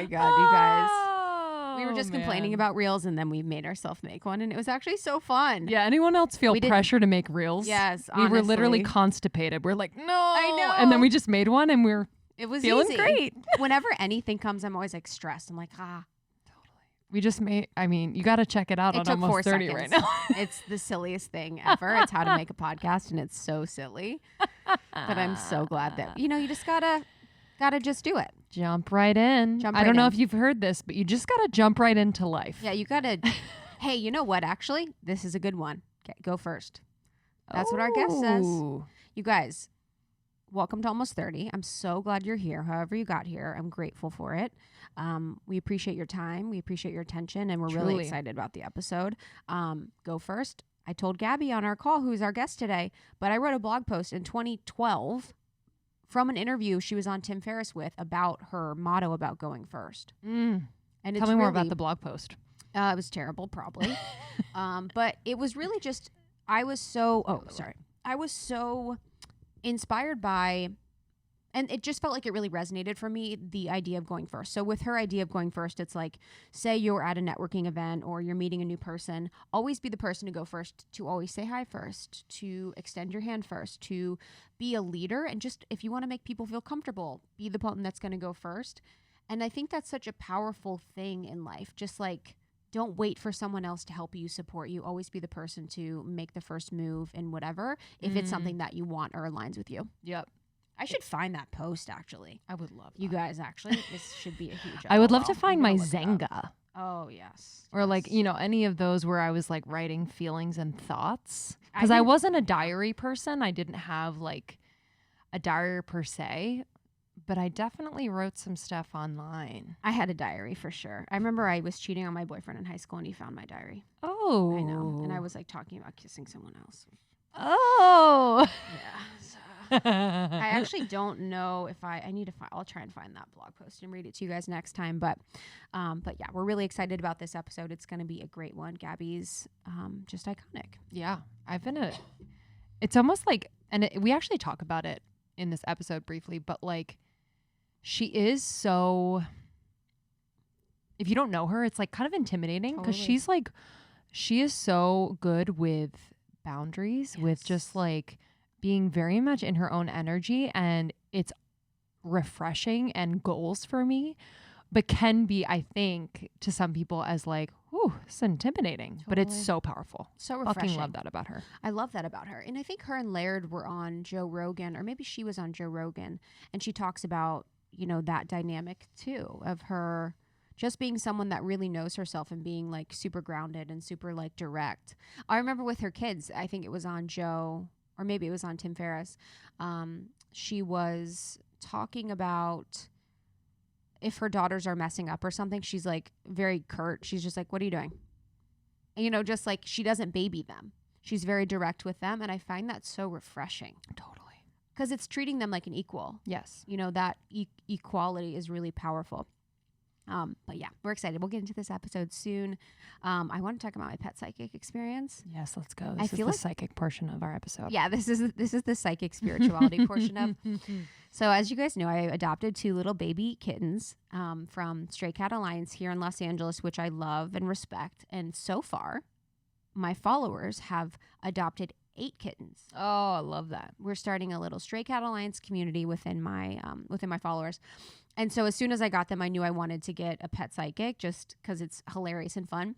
my God, you guys. We were just complaining about reels, and then we made ourselves make one, and it was actually so fun. Yeah. Anyone else feel pressure to make reels? Yes, we were literally constipated. We're like, no. I know. And then we just made one, and it was feeling easy. Great. Whenever anything comes, I'm always like stressed. I'm like, Totally. We just made. I mean, you got to check it out. It on took Almost 4 30 seconds. right now. It's the silliest thing ever. It's how to make a podcast, and it's so silly. But I'm so glad that you just gotta just do it. Jump right in. I don't know if you've heard this, but you just got to jump right into life. Yeah, you got to. Hey, you know what? Actually, this is a good one. Okay, go first. That's what our guest says. You guys, welcome to Almost 30. I'm so glad you're here. However you got here, I'm grateful for it. We appreciate your time. We appreciate your attention, and we're really excited about the episode. Go first. I told Gabby on our call, who's our guest today, but I wrote a blog post in 2012 from an interview she was on Tim Ferriss with about her motto about going first. And tell me more about the blog post. It was terrible, probably. But it was really just, I was so inspired by, and it just felt like it really resonated for me, the idea of going first. So with her idea of going first, it's like, say you're at a networking event or you're meeting a new person, always be the person to go first, to always say hi first, to extend your hand first, to be a leader. And just, if you want to make people feel comfortable, be the one that's going to go first. And I think that's such a powerful thing in life. Just like, don't wait for someone else to help you, support you. Always be the person to make the first move in whatever, if it's something that you want or aligns with you. Yep. I should find that post, actually. I would love that. You guys, actually, this should be a huge I would love to find my Zenga. Oh, yes. Or like, any of those where I was like writing feelings and thoughts. Because I wasn't a diary person. I didn't have like a diary per se. But I definitely wrote some stuff online. I had a diary for sure. I remember I was cheating on my boyfriend in high school, and he found my diary. Oh. I know. And I was like talking about kissing someone else. Oh. Yeah. I actually don't know if I need to find, I'll try and find that blog post and read it to you guys next time. But yeah, we're really excited about this episode. It's going to be a great one. Gabby's just iconic. Yeah. It's almost like, and we actually talk about it in this episode briefly, but like, she is so, if you don't know her, it's like kind of intimidating because she is so good with boundaries, with just like being very much in her own energy, and it's refreshing and goals for me, but can be, I think, to some people as like, ooh, it's intimidating, but it's so powerful. So refreshing. Fucking love that about her. I love that about her. And I think her and Laird were on Joe Rogan, or maybe she was on Joe Rogan, and she talks about, that dynamic too, of her just being someone that really knows herself and being like super grounded and super like direct. I remember with her kids, I think it was on Joe, or maybe it was on Tim Ferriss. She was talking about if her daughters are messing up or something, she's like very curt. She's just like, what are you doing? And, just like she doesn't baby them. She's very direct with them. And I find that so refreshing. Totally. Because it's treating them like an equal. Yes. That equality is really powerful. But yeah, we're excited. We'll get into this episode soon. I want to talk about my pet psychic experience. Yes, let's go. This is the psychic portion of our episode. Yeah, this is the psychic spirituality portion of. So as you guys know, I adopted 2 little baby kittens from Stray Cat Alliance here in Los Angeles, which I love and respect. And so far, my followers have adopted 8 kittens. Oh, I love that. We're starting a little Stray Cat Alliance community within my followers. And so as soon as I got them, I knew I wanted to get a pet psychic just because it's hilarious and fun.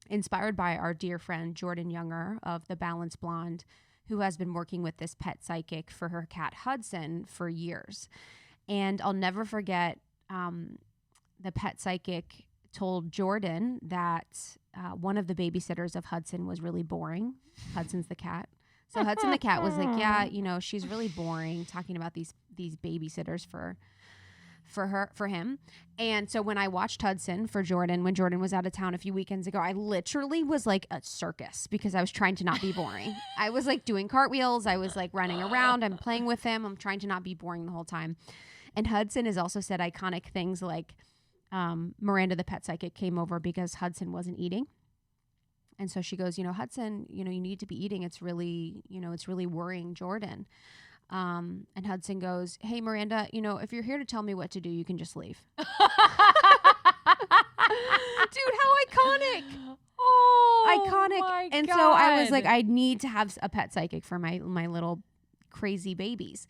Inspired by our dear friend Jordan Younger of The Balanced Blonde, who has been working with this pet psychic for her cat Hudson for years. And I'll never forget the pet psychic told Jordan that one of the babysitters of Hudson was really boring. Hudson's the cat. So Hudson the cat was like, yeah, she's really boring, talking about these babysitters for him. And so when I watched Hudson for Jordan, when Jordan was out of town a few weekends ago, I literally was like a circus because I was trying to not be boring. I was like doing cartwheels. I was like running around. I'm playing with him. I'm trying to not be boring the whole time. And Hudson has also said iconic things like Miranda the pet psychic came over because Hudson wasn't eating. And so she goes, Hudson, you need to be eating. It's really, it's really worrying Jordan. And Hudson goes, hey, Miranda, if you're here to tell me what to do, you can just leave. Dude, how iconic. Oh, Iconic. my And God. so I was like, I need to have a pet psychic for my little crazy babies.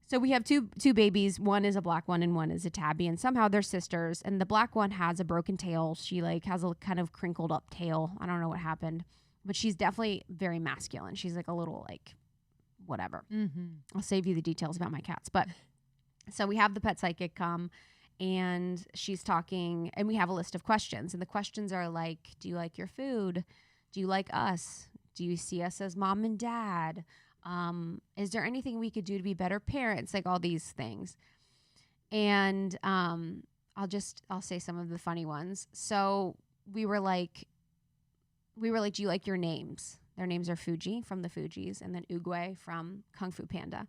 So we have two babies. One is a black one and one is a tabby, and somehow they're sisters. And the black one has a broken tail. She like has a kind of crinkled up tail. I don't know what happened, but she's definitely very masculine. She's like a little like whatever. Mm-hmm. I'll save you the details about my cats. But so we have the pet psychic come, and she's talking, and we have a list of questions. And the questions are like, do you like your food? Do you like us? Do you see us as mom and dad? Is there anything we could do to be better parents? Like all these things. And I'll say some of the funny ones. So we were like, do you like your names? Their names are Fuji from the Fugees, and then Oogway from Kung Fu Panda.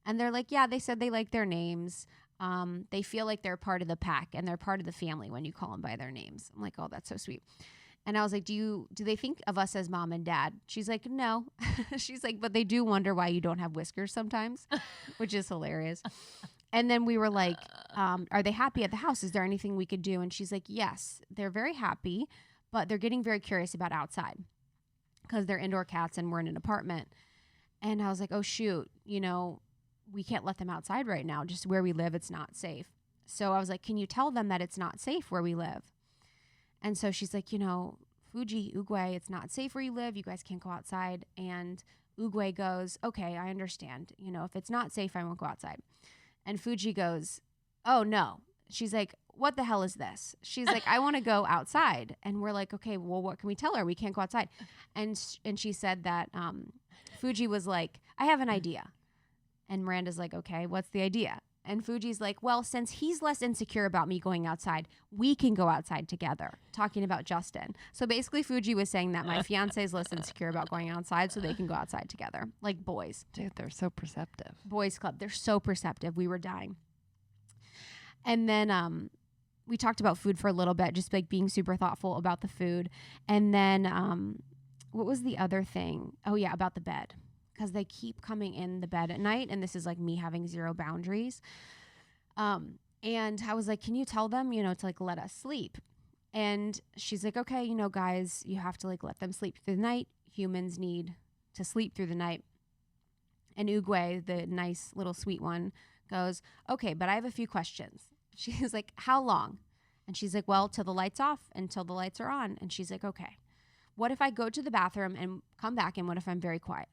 And they're like, yeah, they said they like their names. They feel like they're part of the pack and they're part of the family when you call them by their names. I'm like, oh, that's so sweet. And I was like, do they think of us as mom and dad? She's like, no. She's like, but they do wonder why you don't have whiskers sometimes, which is hilarious. And then we were like, are they happy at the house? Is there anything we could do? And she's like, yes, they're very happy, but they're getting very curious about outside because they're indoor cats and we're in an apartment. And I was like, oh, shoot, we can't let them outside right now. Just where we live, it's not safe. So I was like, can you tell them that it's not safe where we live? And so she's like, Fuji, Oogway, it's not safe where you live. You guys can't go outside. And Oogway goes, okay, I understand. If it's not safe, I won't go outside. And Fuji goes, oh, no. She's like, what the hell is this? She's like, I want to go outside. And we're like, okay, well, what can we tell her? We can't go outside. And she said that Fuji was like, I have an idea. And Miranda's like, okay, what's the idea? And Fuji's like, well, since he's less insecure about me going outside, we can go outside together, talking about Justin. So basically Fuji was saying that my fiance is less insecure about going outside, so they can go outside together, like boys. Dude, they're so perceptive. Boys club. They're so perceptive. We were dying. And then we talked about food for a little bit, just like being super thoughtful about the food. And then what was the other thing? Oh, yeah, about the bed. Because they keep coming in the bed at night, and this is like me having zero boundaries. And I was like, can you tell them, to like let us sleep? And she's like, okay, guys, you have to like let them sleep through the night. Humans need to sleep through the night. And Oogway, the nice little sweet one, goes, okay, but I have a few questions. She's like, how long? And she's like, well, till the lights off, until the lights are on. And she's like, okay, what if I go to the bathroom and come back, and what if I'm very quiet?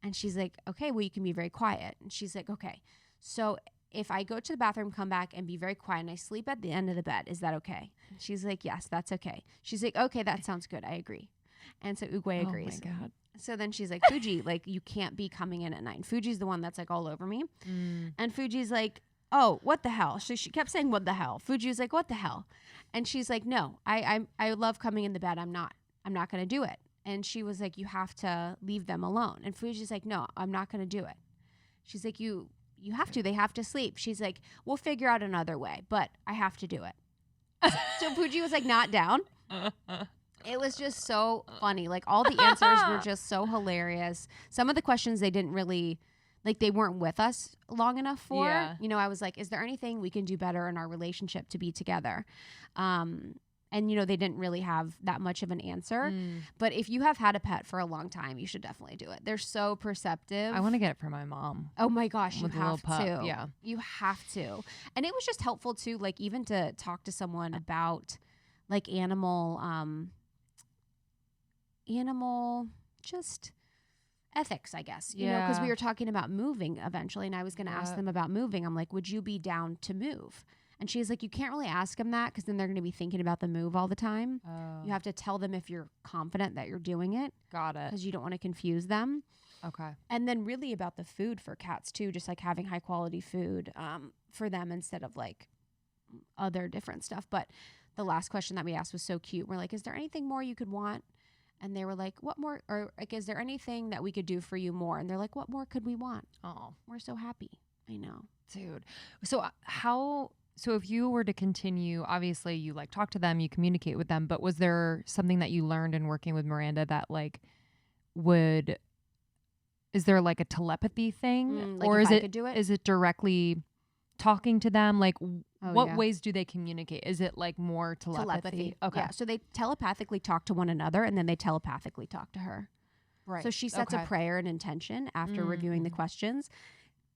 And she's like, okay, well, you can be very quiet. And she's like, okay, so if I go to the bathroom, come back, and be very quiet, and I sleep at the end of the bed, is that okay? And she's like, yes, that's okay. She's like, okay, that sounds good. I agree. And so Oogway agrees. Oh, my God. So then she's like, Fuji, like, you can't be coming in at night. Fuji's the one that's like all over me. And Fuji's like, oh, what the hell? She kept saying, what the hell? Fuji was like, what the hell? And she's like, no, I love coming in the bed. I'm not going to do it. And she was like, you have to leave them alone. And Fuji's like, no, I'm not going to do it. She's like, you have to. They have to sleep. She's like, we'll figure out another way, but I have to do it. So Fuji was like, not down. It was just so funny. Like all the answers were just so hilarious. Some of the questions they didn't really, like they weren't with us long enough for. Yeah. I was like, is there anything we can do better in our relationship to be together? And, they didn't really have that much of an answer. But if you have had a pet for a long time, you should definitely do it. They're so perceptive. I want to get it for my mom. Oh, my gosh. You have to. Yeah. You have to. And it was just helpful, too, like even to talk to someone about like animal just ethics, I guess. Because we were talking about moving eventually. And I was going to ask them about moving. I'm like, would you be down to move? And she's like, you can't really ask them that because then they're going to be thinking about the move all the time. Oh. You have to tell them if you're confident that you're doing it. Got it. Because you don't want to confuse them. Okay. And then really about the food for cats too, just like having high quality food for them instead of like other different stuff. But the last question that we asked was so cute. We're like, is there anything more you could want? And they were like, what more? Or like, is there anything that we could do for you more? And they're like, what more could we want? Oh, we're so happy. I know. Dude. So if you were to continue, obviously you like talk to them, you communicate with them, but was there something that you learned in working with Miranda that like is there like a telepathy thing? Like or if is I it, could do it? is it directly talking to them? Like Oh, what yeah. ways do they communicate? Is it like more telepathy? Okay. Yeah. So they telepathically talk to one another, and then they telepathically talk to her. Right. So she sets a prayer and intention after reviewing the questions,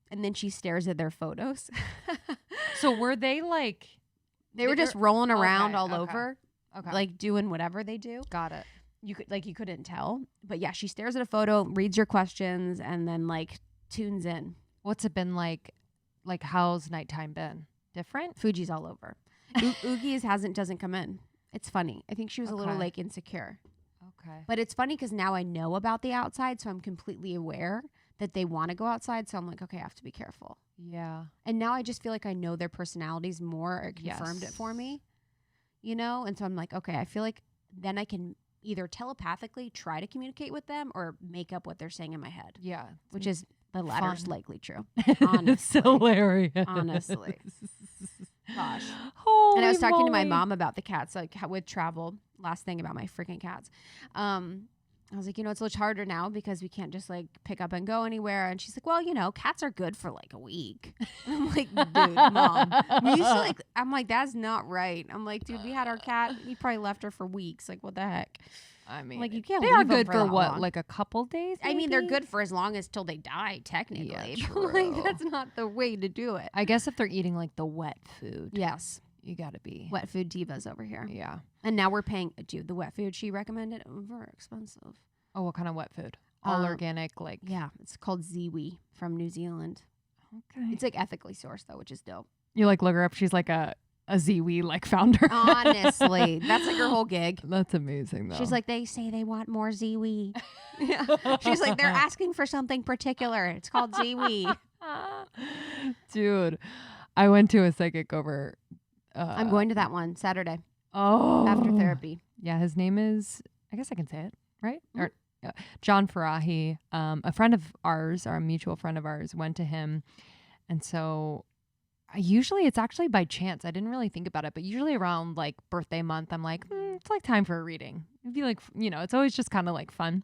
and then she stares at their photos. So were they like... They were just rolling around all okay. over, Okay. like doing whatever they do. Got it. You couldn't tell, but yeah, she stares at a photo, reads your questions, and then like tunes in. What's it been like? Like, how's nighttime been? Different? Fuji's all over. Oogie's doesn't come in. It's funny. I think she was a little like insecure. Okay. But it's funny because now I know about the outside, so I'm completely aware that they want to go outside. So I'm like, okay, I have to be careful. Yeah. And now I just feel like I know their personalities more, or confirmed it for me, you know? And so I'm like, okay, I feel like then I can either telepathically try to communicate with them or make up what they're saying in my head. Yeah. Which is the latter's likely true. It's Honestly. hilarious. Honestly. Gosh. Holy And I was talking to my moly. mom about the cats, like with travel. Last thing about my freaking cats. I was like, you know, it's a little harder now because we can't just like pick up and go anywhere. And she's like, well, you know, cats are good for like a week. I'm like, dude, mom. We used to like, I'm like, that's not right. I'm like, dude, we had our cat. We probably left her for weeks. Like, what the heck? I mean, Like, you can't they leave are them good for for that what, long. like a couple days? I mean, they're maybe? good for as long as till they die, technically. Yeah, But, like, true. that's not the way to do it. I guess if they're eating like the wet food, Yes. you gotta be. Wet food divas over here. Yeah. And now we're paying, dude, the wet food she recommended, very expensive. Oh, what kind of wet food? All organic, like. Yeah, it's called Ziwi from New Zealand. Okay. It's like ethically sourced though, which is dope. You like look her up. She's like a Ziwi like founder. Honestly, that's like her whole gig. That's amazing though. She's like, they say they want more Ziwi. Yeah. She's like, they're asking for something particular. It's called Ziwi. Dude, I went to a psychic over. I'm going to that one Saturday Oh. after therapy. Yeah, his name is, I guess I can say it, right? Mhm. Or John Farahi, a friend of ours, our mutual friend of ours, went to him. And so usually it's actually by chance. I didn't really think about it, but usually around like birthday month, I'm like, it's like time for a reading. It'd be like, you know, it's always just kind of like fun.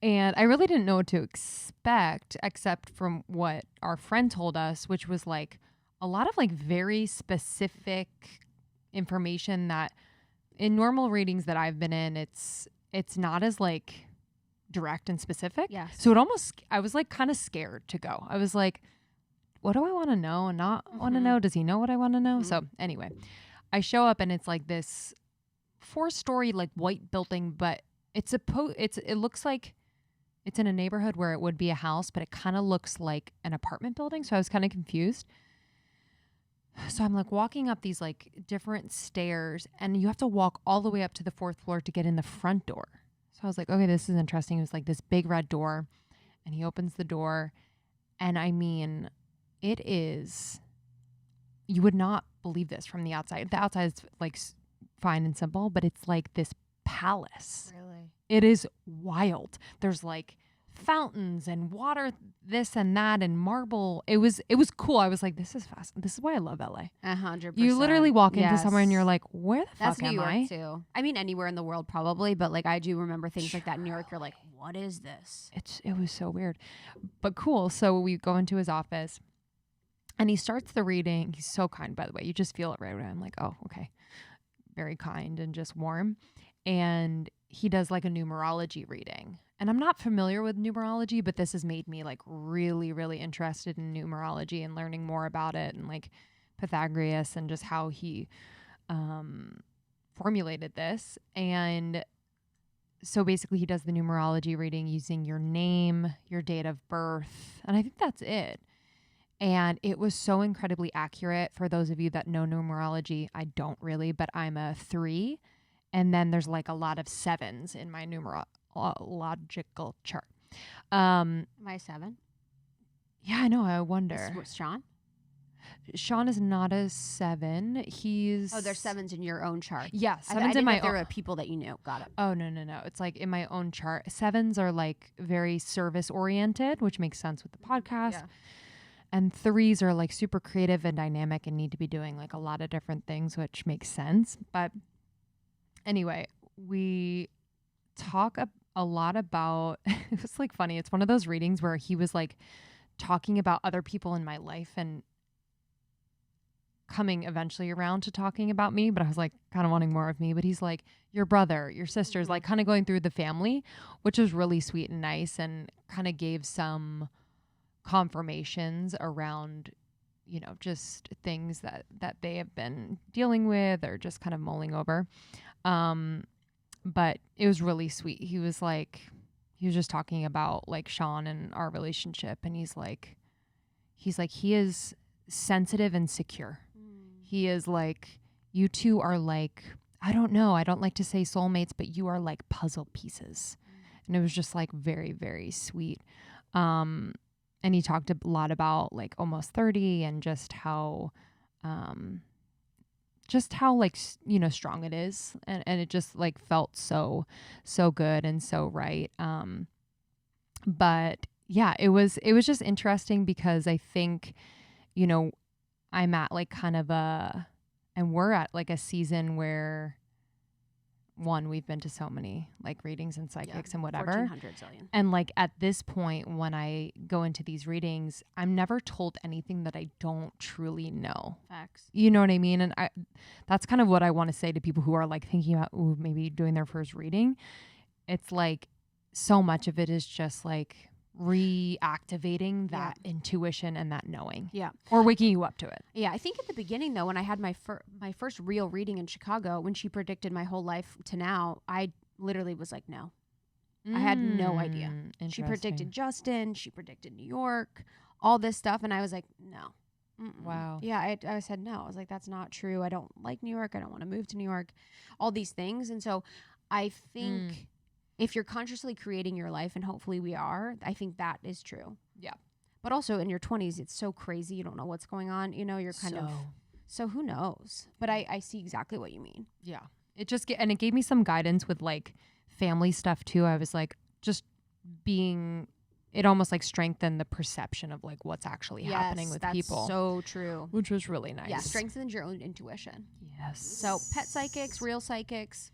And I really didn't know what to expect except from what our friend told us, which was like a lot of like very specific information that in normal readings that I've been in, it's not as like direct and specific. Yes. So it almost, I was like kind of scared to go. I was like, what do I want to know and not want to know? Does he know what I want to know? So anyway, I show up and it's like this 4-story like white building, but it looks like it's in a neighborhood where it would be a house, but it kind of looks like an apartment building. So I was kind of confused. So I'm like walking up these like different stairs and you have to walk all the way up to the 4th floor to get in the front door. So I was like, okay, this is interesting. It was like this big red door and he opens the door and I mean, it is, you would not believe this from the outside. The outside is like fine and simple, but it's like this palace. Really? It is wild. There's like fountains and water, this and that, and marble. It was cool. I was like, this is fast. This is why I love LA. 100%. You literally walk into somewhere and you're like, where the That's fuck New am York I? too. I mean, anywhere in the world probably, but like I do remember things like that in New York. You're like, what is this? It was so weird, but cool. So we go into his office and he starts the reading. He's so kind, by the way. You just feel it right away. I'm like, oh, okay. Very kind and just warm. And he does like a numerology reading. And I'm not familiar with numerology, but this has made me like really, really interested in numerology and learning more about it and like Pythagoras and just how he formulated this. And so basically he does the numerology reading using your name, your date of birth. And I think that's it. And it was so incredibly accurate. For those of you that know numerology, I don't really, but I'm a 3. And then there's like a lot of 7s in my numerological chart. Am I 7? Yeah, I know. I wonder. What's Sean? Sean is not a 7. He's... Oh, there's 7s in your own chart. Yeah, I 7s didn't in know my if there own... were people that you knew. Got it. Oh, no. It's like in my own chart. 7s are like very service oriented, which makes sense with the podcast. Yeah. And 3s are like super creative and dynamic and need to be doing like a lot of different things, which makes sense. But anyway, we talk a lot about, it was like funny. It's one of those readings where he was like talking about other people in my life. And coming eventually around to talking about me, but I was like kind of wanting more of me. But he's like, your brother, your sisters, like kind of going through the family, which was really sweet and nice, and kind of gave some confirmations around, you know, just things that they have been dealing with or just kind of mulling over. But it was really sweet. He was just talking about like Sean and our relationship, and he's like he is sensitive and secure. He is like, you two are like, I don't know, I don't like to say soulmates, but you are like puzzle pieces. And it was just like very, very sweet. And he talked a lot about like almost 30 and just how like, you know, strong it is. And it just like felt so good and so right. But yeah, it was just interesting because I think, you know, I'm at like kind of and we're at like a season where we've been to so many like readings and psychics and whatever. 1,400 zillion. And like at this point, when I go into these readings, I'm never told anything that I don't truly know. Facts. You know what I mean? And that's kind of what I want to say to people who are like thinking about maybe doing their first reading. It's like so much of it is just like reactivating that intuition and that knowing. Yeah. Or waking you up to it. Yeah. I think at the beginning though, when I had my first real reading in Chicago, when she predicted my whole life to now, I literally was like, no. I had no idea. She predicted Justin. She predicted New York, all this stuff. And I was like, no. Wow. Yeah. I said, no. I was like, that's not true. I don't like New York. I don't want to move to New York. All these things. And so I think if you're consciously creating your life, and hopefully we are, I think that is true. Yeah. But also in your 20s, it's so crazy. You don't know what's going on. You know, you're kind of, so who knows? But I see exactly what you mean. Yeah. It just, and it gave me some guidance with like family stuff too. I was like, just being, it almost like strengthened the perception of like what's actually happening with people. That's so true. Which was really nice. Yeah, strengthens your own intuition. Yes. So pet psychics, real psychics,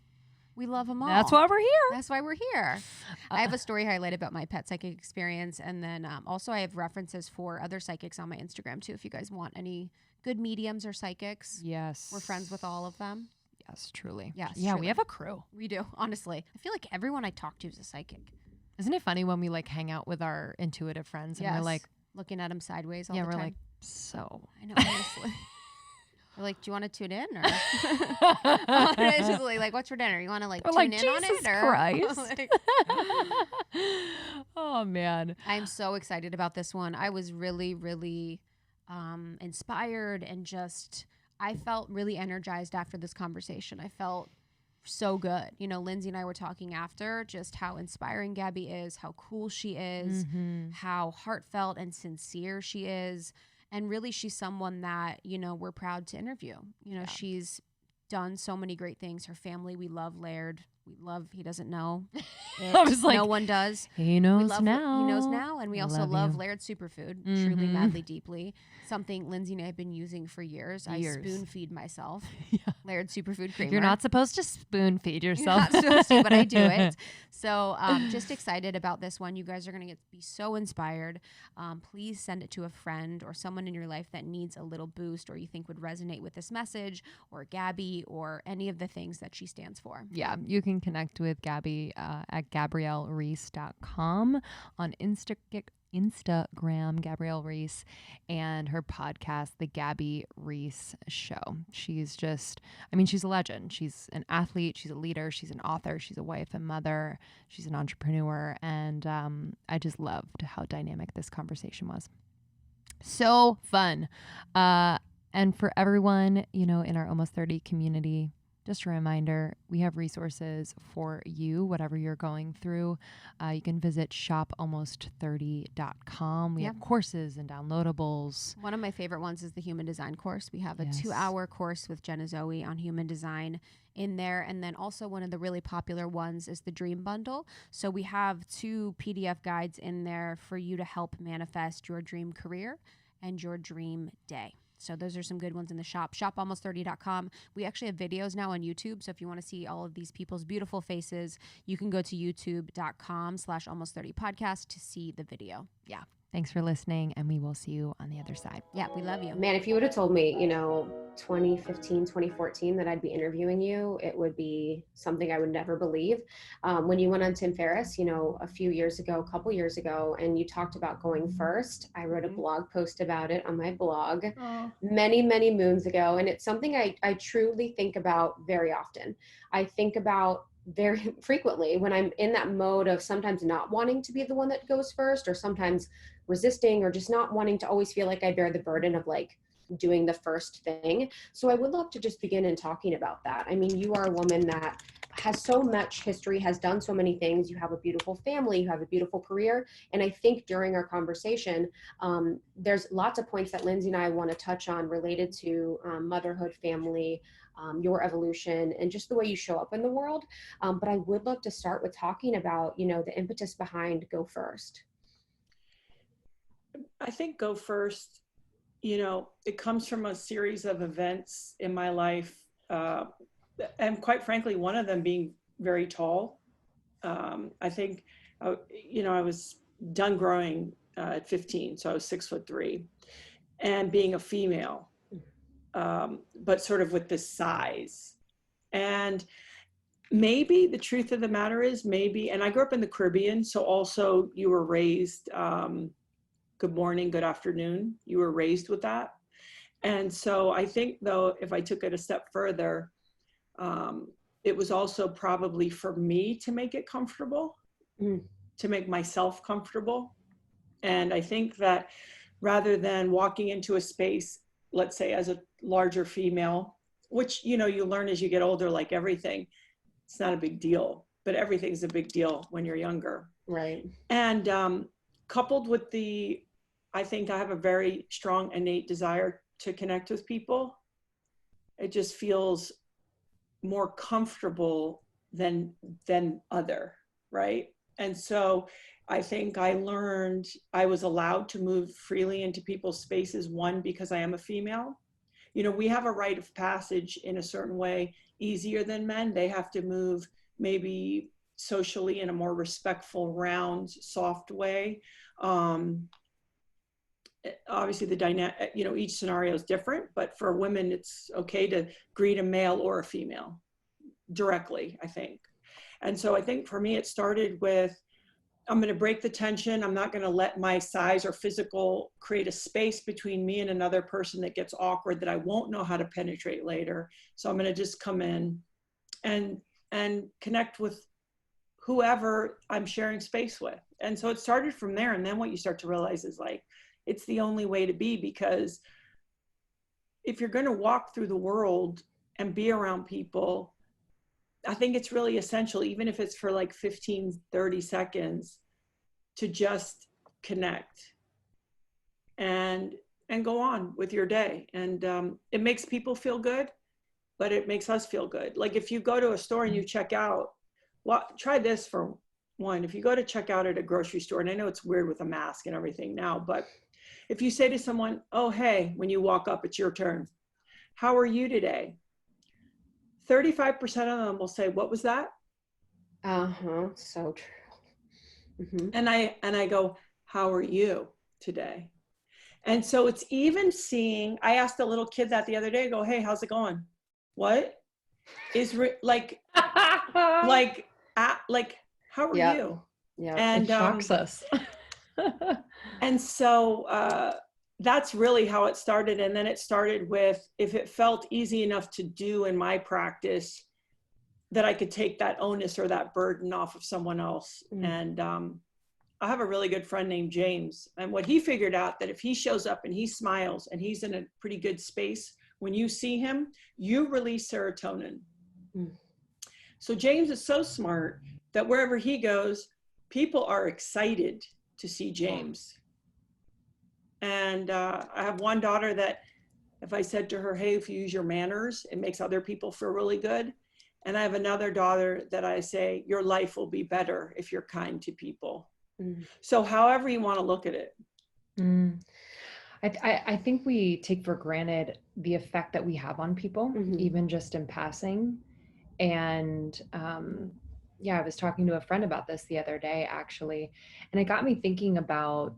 we love them all. That's why we're here. That's why we're here. I have a story highlight about my pet psychic experience. And then also I have references for other psychics on my Instagram too. If you guys want any good mediums or psychics. Yes. We're friends with all of them. Yes, truly. Yes, yeah, truly. we have a crew. We do, honestly. I feel like everyone I talk to is a psychic. Isn't it funny when we like hang out with our intuitive friends and we're like looking at them sideways all the time? Yeah, we're like, so. I know, honestly. We're like, do you want to tune in? Or it's just like, what's for dinner? You want to like tune in on it? Or Christ. Oh, man. I'm so excited about this one. I was really, really inspired and just, I felt really energized after this conversation. I felt so good. You know, Lindsay and I were talking after just how inspiring Gabby is, how cool she is, how heartfelt and sincere she is. And really, she's someone that, you know, we're proud to interview. You know, she's done so many great things. Her family, we love Laird. We love, he doesn't know. I was like, no one does. He knows now. He knows now. And we also love Laird Superfood, truly, madly, deeply. Something Lindsay and I have been using for years. I spoon feed myself. Laird Superfood creamer. You're not supposed to spoon feed yourself. You're not supposed to, but I do it. So just excited about this one. You guys are going to be so inspired. Please send it to a friend or someone in your life that needs a little boost or you think would resonate with this message, or Gabby, or any of the things that she stands for. Yeah, you can connect with Gabby at GabrielleReece.com, on Instagram, Gabrielle Reece, and her podcast, The Gabby Reece Show. She's just, I mean, she's a legend. She's an athlete. She's a leader. She's an author. She's a wife and mother. She's an entrepreneur. And I just loved how dynamic this conversation was. So fun. And for everyone, you know, in our Almost 30 community, just a reminder, we have resources for you, whatever you're going through. You can visit shopalmost30.com. We have courses and downloadables. One of my favorite ones is the human design course. We have a 2-hour course with Jenna Zoe on human design in there. And then also one of the really popular ones is the Dream Bundle. So we have 2 PDF guides in there for you to help manifest your dream career and your dream day. So those are some good ones in the shop. Shopalmost30.com. We actually have videos now on YouTube. So if you want to see all of these people's beautiful faces, you can go to youtube.com/almost30podcast to see the video. Yeah. Thanks for listening, and we will see you on the other side. Yeah, we love you. Man, if you would have told me, 2015, 2014, that I'd be interviewing you, it would be something I would never believe. When you went on Tim Ferriss, a couple years ago, and you talked about going first, I wrote a blog post about it on my blog many, many moons ago. And it's something I truly think about very often. I think about very frequently when I'm in that mode of sometimes not wanting to be the one that goes first, or sometimes resisting, or just not wanting to always feel like I bear the burden of like doing the first thing. So I would love to just begin in talking about that. I mean, you are a woman that has so much history, has done so many things. You have a beautiful family, you have a beautiful career. And I think during our conversation, there's lots of points that Lindsay and I want to touch on related to motherhood, family, your evolution, and just the way you show up in the world. But I would love to start with talking about, the impetus behind Go First. I think Go First, it comes from a series of events in my life. And quite frankly, one of them being very tall. I think, I was done growing at 15, so I was 6'3", and being a female, but sort of with this size. And maybe the truth of the matter is and I grew up in the Caribbean, so also you were raised, good morning, good afternoon. You were raised with that. And so I think, though, if I took it a step further, it was also probably for me to make it comfortable, to make myself comfortable. And I think that rather than walking into a space, let's say as a larger female, which, you learn as you get older, like everything, it's not a big deal, but everything's a big deal when you're younger. Right. And coupled with I think I have a very strong innate desire to connect with people. It just feels more comfortable than other, right? And so I think I learned I was allowed to move freely into people's spaces, one, because I am a female. We have a rite of passage in a certain way easier than men. They have to move maybe socially in a more respectful, round, soft way. Obviously the dynamic, each scenario is different, but for women, it's okay to greet a male or a female directly, I think. And so I think for me, it started with, I'm going to break the tension. I'm not going to let my size or physical create a space between me and another person that gets awkward, that I won't know how to penetrate later. So I'm going to just come in and connect with whoever I'm sharing space with. And so it started from there. And then what you start to realize is like, it's the only way to be, because if you're going to walk through the world and be around people, I think it's really essential, even if it's for like 15, 30 seconds, to just connect and go on with your day. And it makes people feel good, but it makes us feel good. Like if you go to a store and you check out, try this for one. If you go to check out at a grocery store, and I know it's weird with a mask and everything now, but if you say to someone, oh, hey, when you walk up, it's your turn. How are you today? 35% of them will say, what was that? So true. Mm-hmm. And I go, how are you today? And so it's even seeing, I asked a little kid that the other day, I go, hey, how's it going? What is like, how are you? Yeah. And it shocks us. And so that's really how it started. And then it started with, if it felt easy enough to do in my practice, that I could take that onus or that burden off of someone else. And I have a really good friend named James. And what he figured out, that if he shows up and he smiles and he's in a pretty good space, when you see him, you release serotonin. So James is so smart that wherever he goes, people are excited to see James. And I have one daughter that if I said to her, hey, if you use your manners, it makes other people feel really good. And I have another daughter that I say, your life will be better if you're kind to people. So however you want to look at it. I think we take for granted the effect that we have on people, even just in passing. And I was talking to a friend about this the other day, actually, and it got me thinking about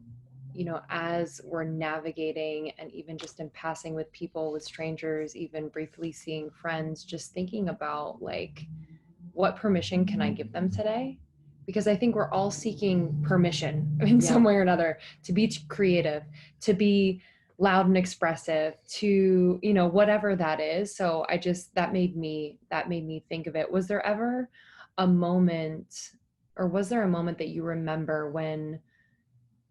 you know, as we're navigating and even just in passing with people, with strangers, even briefly seeing friends, just thinking about like, what permission can I give them today? Because I think we're all seeking permission in some way or another to be creative, to be loud and expressive, to, you know, whatever that is. So I just, that made me think of it. Was there ever a moment, or was there a moment that you remember when,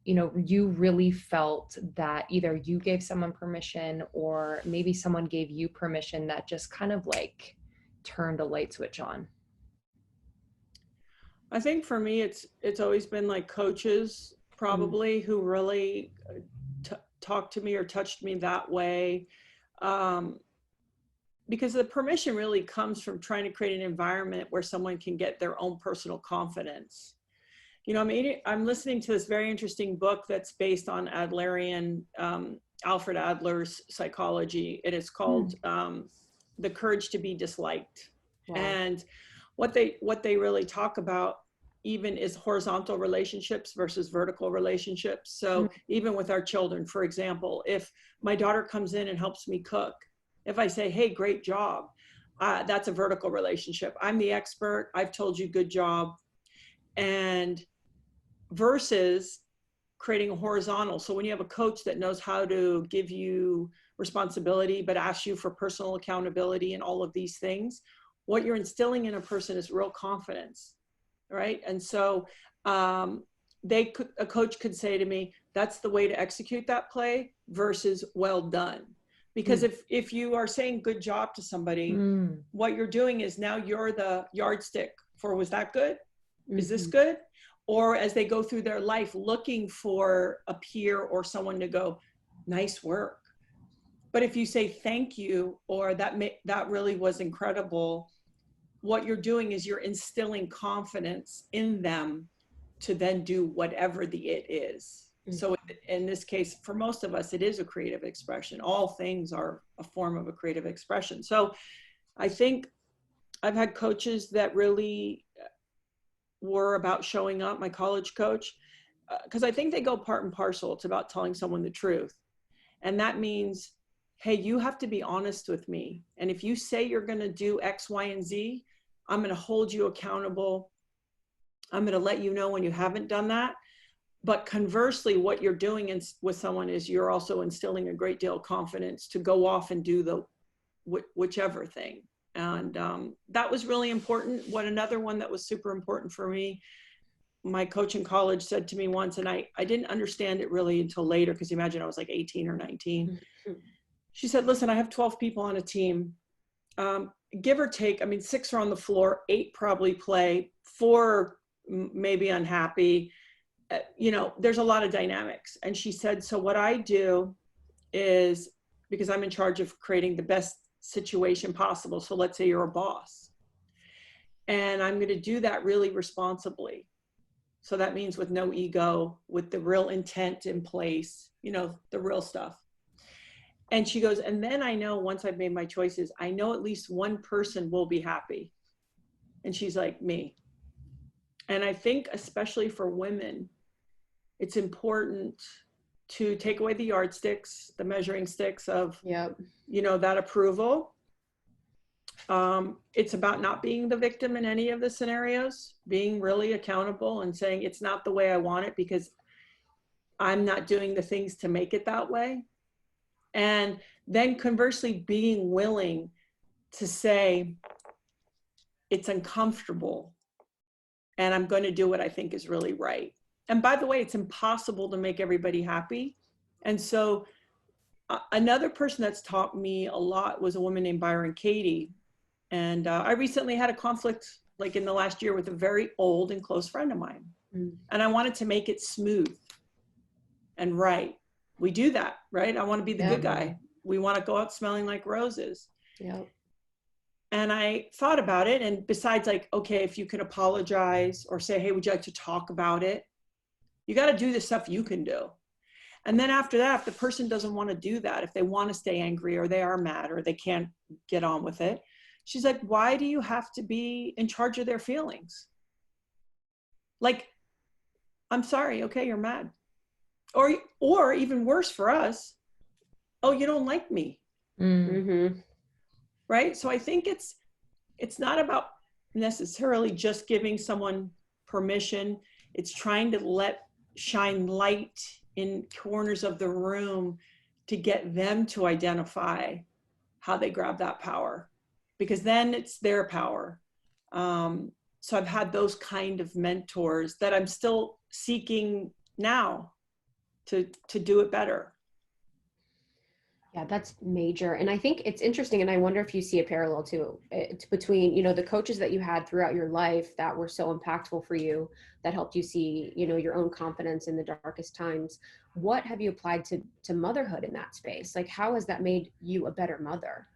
you know, you really felt that either you gave someone permission or maybe someone gave you permission that just kind of like turned a light switch on? I think for me, it's always been like coaches probably who really talked to me or touched me that way. Because the permission really comes from trying to create an environment where someone can get their own personal confidence. You know, I'm listening to this very interesting book that's based on Adlerian, Alfred Adler's psychology. It is called The Courage to be Disliked. Wow. And what they really talk about even is horizontal relationships versus vertical relationships. So even with our children, for example, if my daughter comes in and helps me cook, if I say, hey, great job, that's a vertical relationship. I'm the expert. I've told you good job. And versus creating a horizontal. So when you have a coach that knows how to give you responsibility, but asks you for personal accountability and all of these things, what you're instilling in a person is real confidence, right? And so a coach could say to me, that's the way to execute that play versus well done. Because if you are saying good job to somebody, what you're doing is now you're the yardstick for, was that good? Is this good? Or as they go through their life looking for a peer or someone to go, nice work. But if you say thank you, or that really was incredible, what you're doing is you're instilling confidence in them to then do whatever the it is. So in this case, for most of us, it is a creative expression. All things are a form of a creative expression. So I think I've had coaches that really were about showing up, my college coach, because I think they go part and parcel. It's about telling someone the truth. And that means, hey, you have to be honest with me. And if you say you're going to do X, Y, and Z, I'm going to hold you accountable. I'm going to let you know when you haven't done that. But conversely, what you're doing with someone is you're also instilling a great deal of confidence to go off and do the whichever thing. And that was really important. Another one that was super important for me, my coach in college said to me once, and I didn't understand it really until later, because imagine I was like 18 or 19. She said, listen, I have 12 people on a team. Give or take, 6 are on the floor, 8 probably play, 4 maybe unhappy. There's a lot of dynamics. And she said, so what I do is, because I'm in charge of creating the best situation possible. So let's say you're a boss, and I'm going to do that really responsibly. So that means with no ego, with the real intent in place, the real stuff. And she goes, and then I know once I've made my choices, I know at least one person will be happy. And she's like, me. And I think especially for women, it's important to take away the yardsticks, the measuring sticks of, that approval. It's about not being the victim in any of the scenarios, being really accountable and saying it's not the way I want it because I'm not doing the things to make it that way. And then conversely, being willing to say it's uncomfortable and I'm going to do what I think is really right. And by the way, it's impossible to make everybody happy. And so another person that's taught me a lot was a woman named Byron Katie. And I recently had a conflict like in the last year with a very old and close friend of mine. And I wanted to make it smooth and right. We do that, right? I want to be the good guy. We want to go out smelling like roses. And I thought about it. And besides like, okay, if you can apologize or say, hey, would you like to talk about it? You got to do the stuff you can do. And then after that, if the person doesn't want to do that, if they want to stay angry or they are mad or they can't get on with it, she's like, why do you have to be in charge of their feelings? Like, I'm sorry. Okay, you're mad. or even worse for us, oh, you don't like me. Mm-hmm. Right? So I think it's not about necessarily just giving someone permission. It's trying to shine light in corners of the room to get them to identify how they grab that power, because then it's their power. So I've had those kind of mentors that I'm still seeking now to do it better. Yeah, that's major. And I think it's interesting. And I wonder if you see a parallel too between, you know, the coaches that you had throughout your life that were so impactful for you, that helped you see, you know, your own confidence in the darkest times. What have you applied to motherhood in that space? Like, how has that made you a better mother?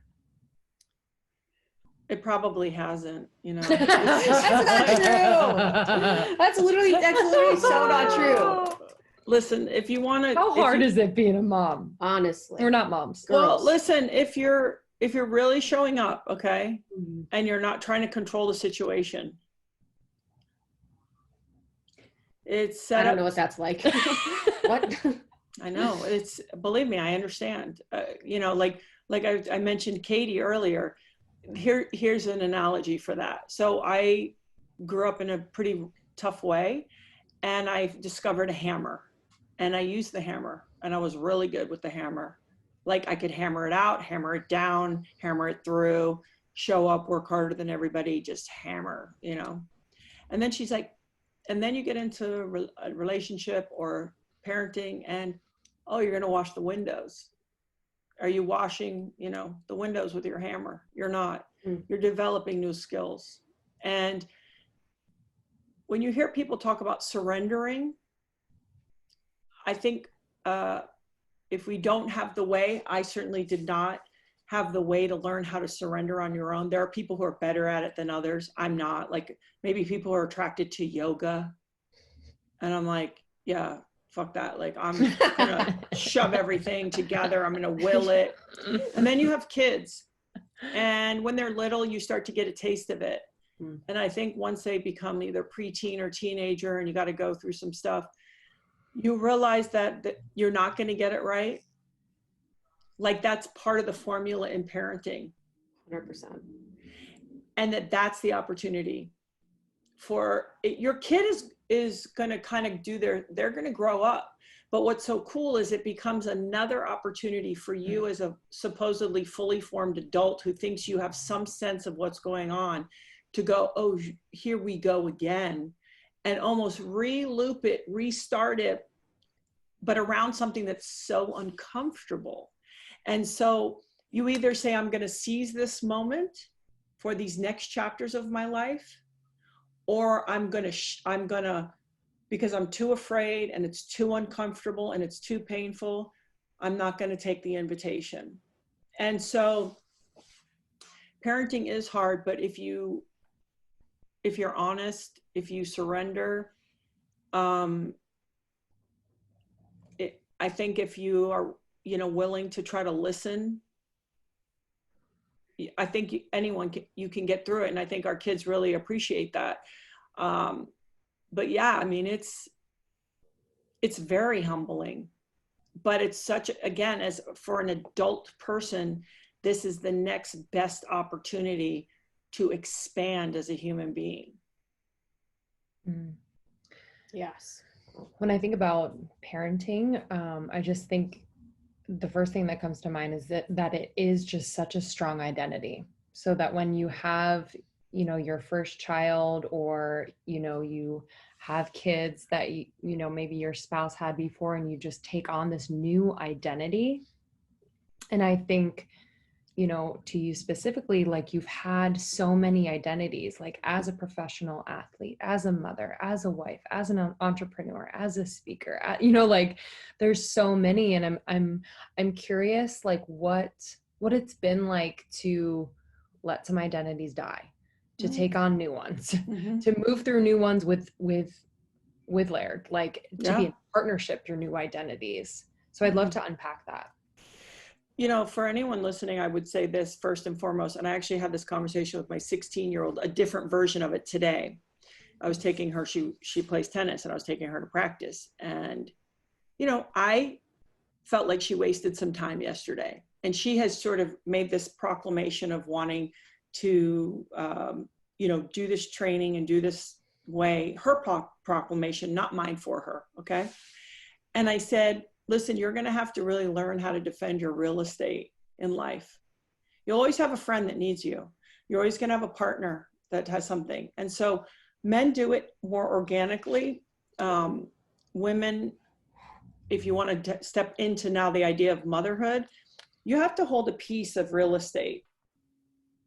It probably hasn't, you know. That's not true. That's literally so not true. Listen, if you want to, How hard is it being a mom? Honestly. We're not moms. Well, listen, if you're really showing up, okay, Mm-hmm. and you're not trying to control the situation, it's set up. I don't know what that's like. What? I know, believe me, I understand. You know, like I mentioned Katie earlier. Here's an analogy for that. So I grew up in a pretty tough way, and I discovered a hammer, and I used the hammer, and I was really good with the hammer. Like I could hammer it out, hammer it down, hammer it through, show up, work harder than everybody, just hammer, you know. And then she's like, and then you get into a relationship or parenting, and oh, you're going to wash the windows. Are you washing, you know, the windows with your hammer? You're not. You're developing new skills. And when you hear people talk about surrendering, I think if we don't have the way, I certainly did not have the way to learn how to surrender on your own. There are people who are better at it than others. I'm not. Like maybe people are attracted to yoga, and I'm like, yeah, fuck that. Like I'm gonna shove everything together. I'm gonna will it. And then you have kids, and when they're little, you start to get a taste of it. And I think once they become either preteen or teenager, and you got to go through some stuff, you realize that you're not going to get it right. Like that's part of the formula in parenting. 100%. And that's the opportunity for it. Your kid is going to kind of they're going to grow up. But what's so cool is it becomes another opportunity for you as a supposedly fully formed adult who thinks you have some sense of what's going on to go, oh, here we go again, and almost re-loop it, restart it, but around something that's so uncomfortable. And so you either say, I'm going to seize this moment for these next chapters of my life, or I'm going to, because I'm too afraid and it's too uncomfortable and it's too painful, I'm not going to take the invitation. And so parenting is hard, but if you're honest, if you surrender, I think if you are, you know, willing to try to listen, I think you can get through it. And I think our kids really appreciate that. But yeah, I mean, it's very humbling, but it's again, as for an adult person, this is the next best opportunity to expand as a human being. Yes. When I think about parenting, I just think the first thing that comes to mind is that it is just such a strong identity. So that when you have, you know, your first child, or, you know, you have kids that, you know, maybe your spouse had before, and you just take on this new identity. And I think, you know, to you specifically, like you've had so many identities, like as a professional athlete, as a mother, as a wife, as an entrepreneur, as a speaker, you know, like there's so many. And I'm curious, like what it's been like to let some identities die, to take on new ones, to move through new ones with Laird, like to be in partnership through new identities. So I'd love to unpack that. You know, for anyone listening, I would say this first and foremost, and I actually had this conversation with my 16-year-old, a different version of it today. I was taking her, she plays tennis, and I was taking her to practice. And I felt like she wasted some time yesterday. And she has sort of made this proclamation of wanting to, do this training and do this way, her proclamation, not mine for her. Okay. And I said, listen, you're going to have to really learn how to defend your real estate in life. You'll always have a friend that needs you. You're always going to have a partner that has something. And so men do it more organically. Women, if you want to step into now the idea of motherhood, you have to hold a piece of real estate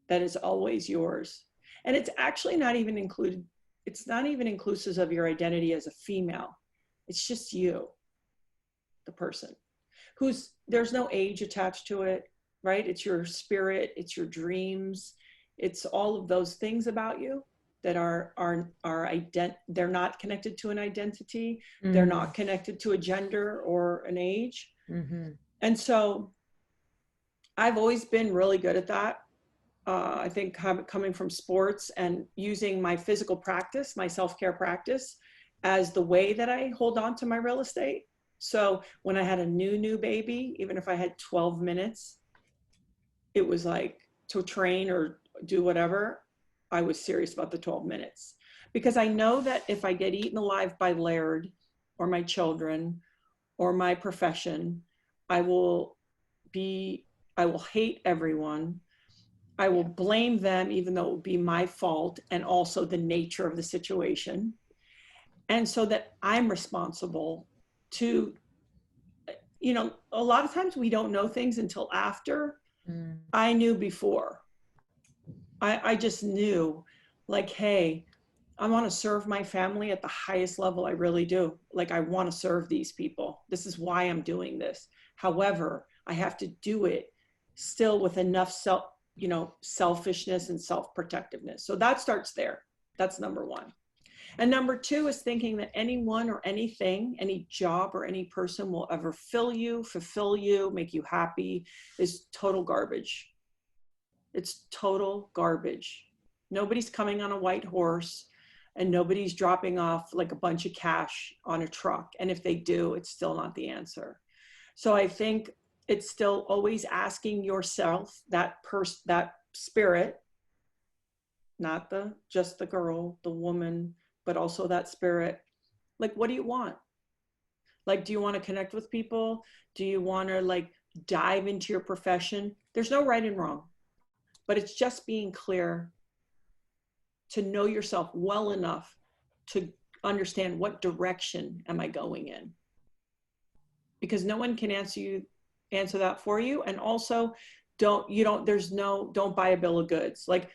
that is always yours. And it's actually not even included. It's not even inclusive of your identity as a female. It's just you, the person there's no age attached to it, right? It's your spirit, it's your dreams, it's all of those things about you that are they're not connected to an identity. Mm-hmm. They're not connected to a gender or an age. Mm-hmm. And so I've always been really good at that. I think coming from sports and using my physical practice, my self-care practice, as the way that I hold on to my real estate. So when I had a new baby, even if I had 12 minutes, it was like to train or do whatever, I was serious about the 12 minutes. Because I know that if I get eaten alive by Laird or my children or my profession, I will hate everyone. I will blame them, even though it would be my fault and also the nature of the situation. And so that I'm responsible to, a lot of times we don't know things until after. I knew before. I just knew, like, hey, I want to serve my family at the highest level. I really do. Like, I want to serve these people. This is why I'm doing this. However, I have to do it still with enough selfishness and self-protectiveness. So that starts there. That's number one. And number two is thinking that anyone or anything, any job or any person will ever fill you, fulfill you, make you happy is total garbage. It's total garbage. Nobody's coming on a white horse and nobody's dropping off like a bunch of cash on a truck. And if they do, it's still not the answer. So I think it's still always asking yourself, that spirit, not just the girl, the woman, but also that spirit, like, what do you want? Like, do you want to connect with people? Do you want to like dive into your profession? There's no right and wrong, but it's just being clear to know yourself well enough to understand what direction am I going in? Because no one can answer that for you. And also don't buy a bill of goods. Like,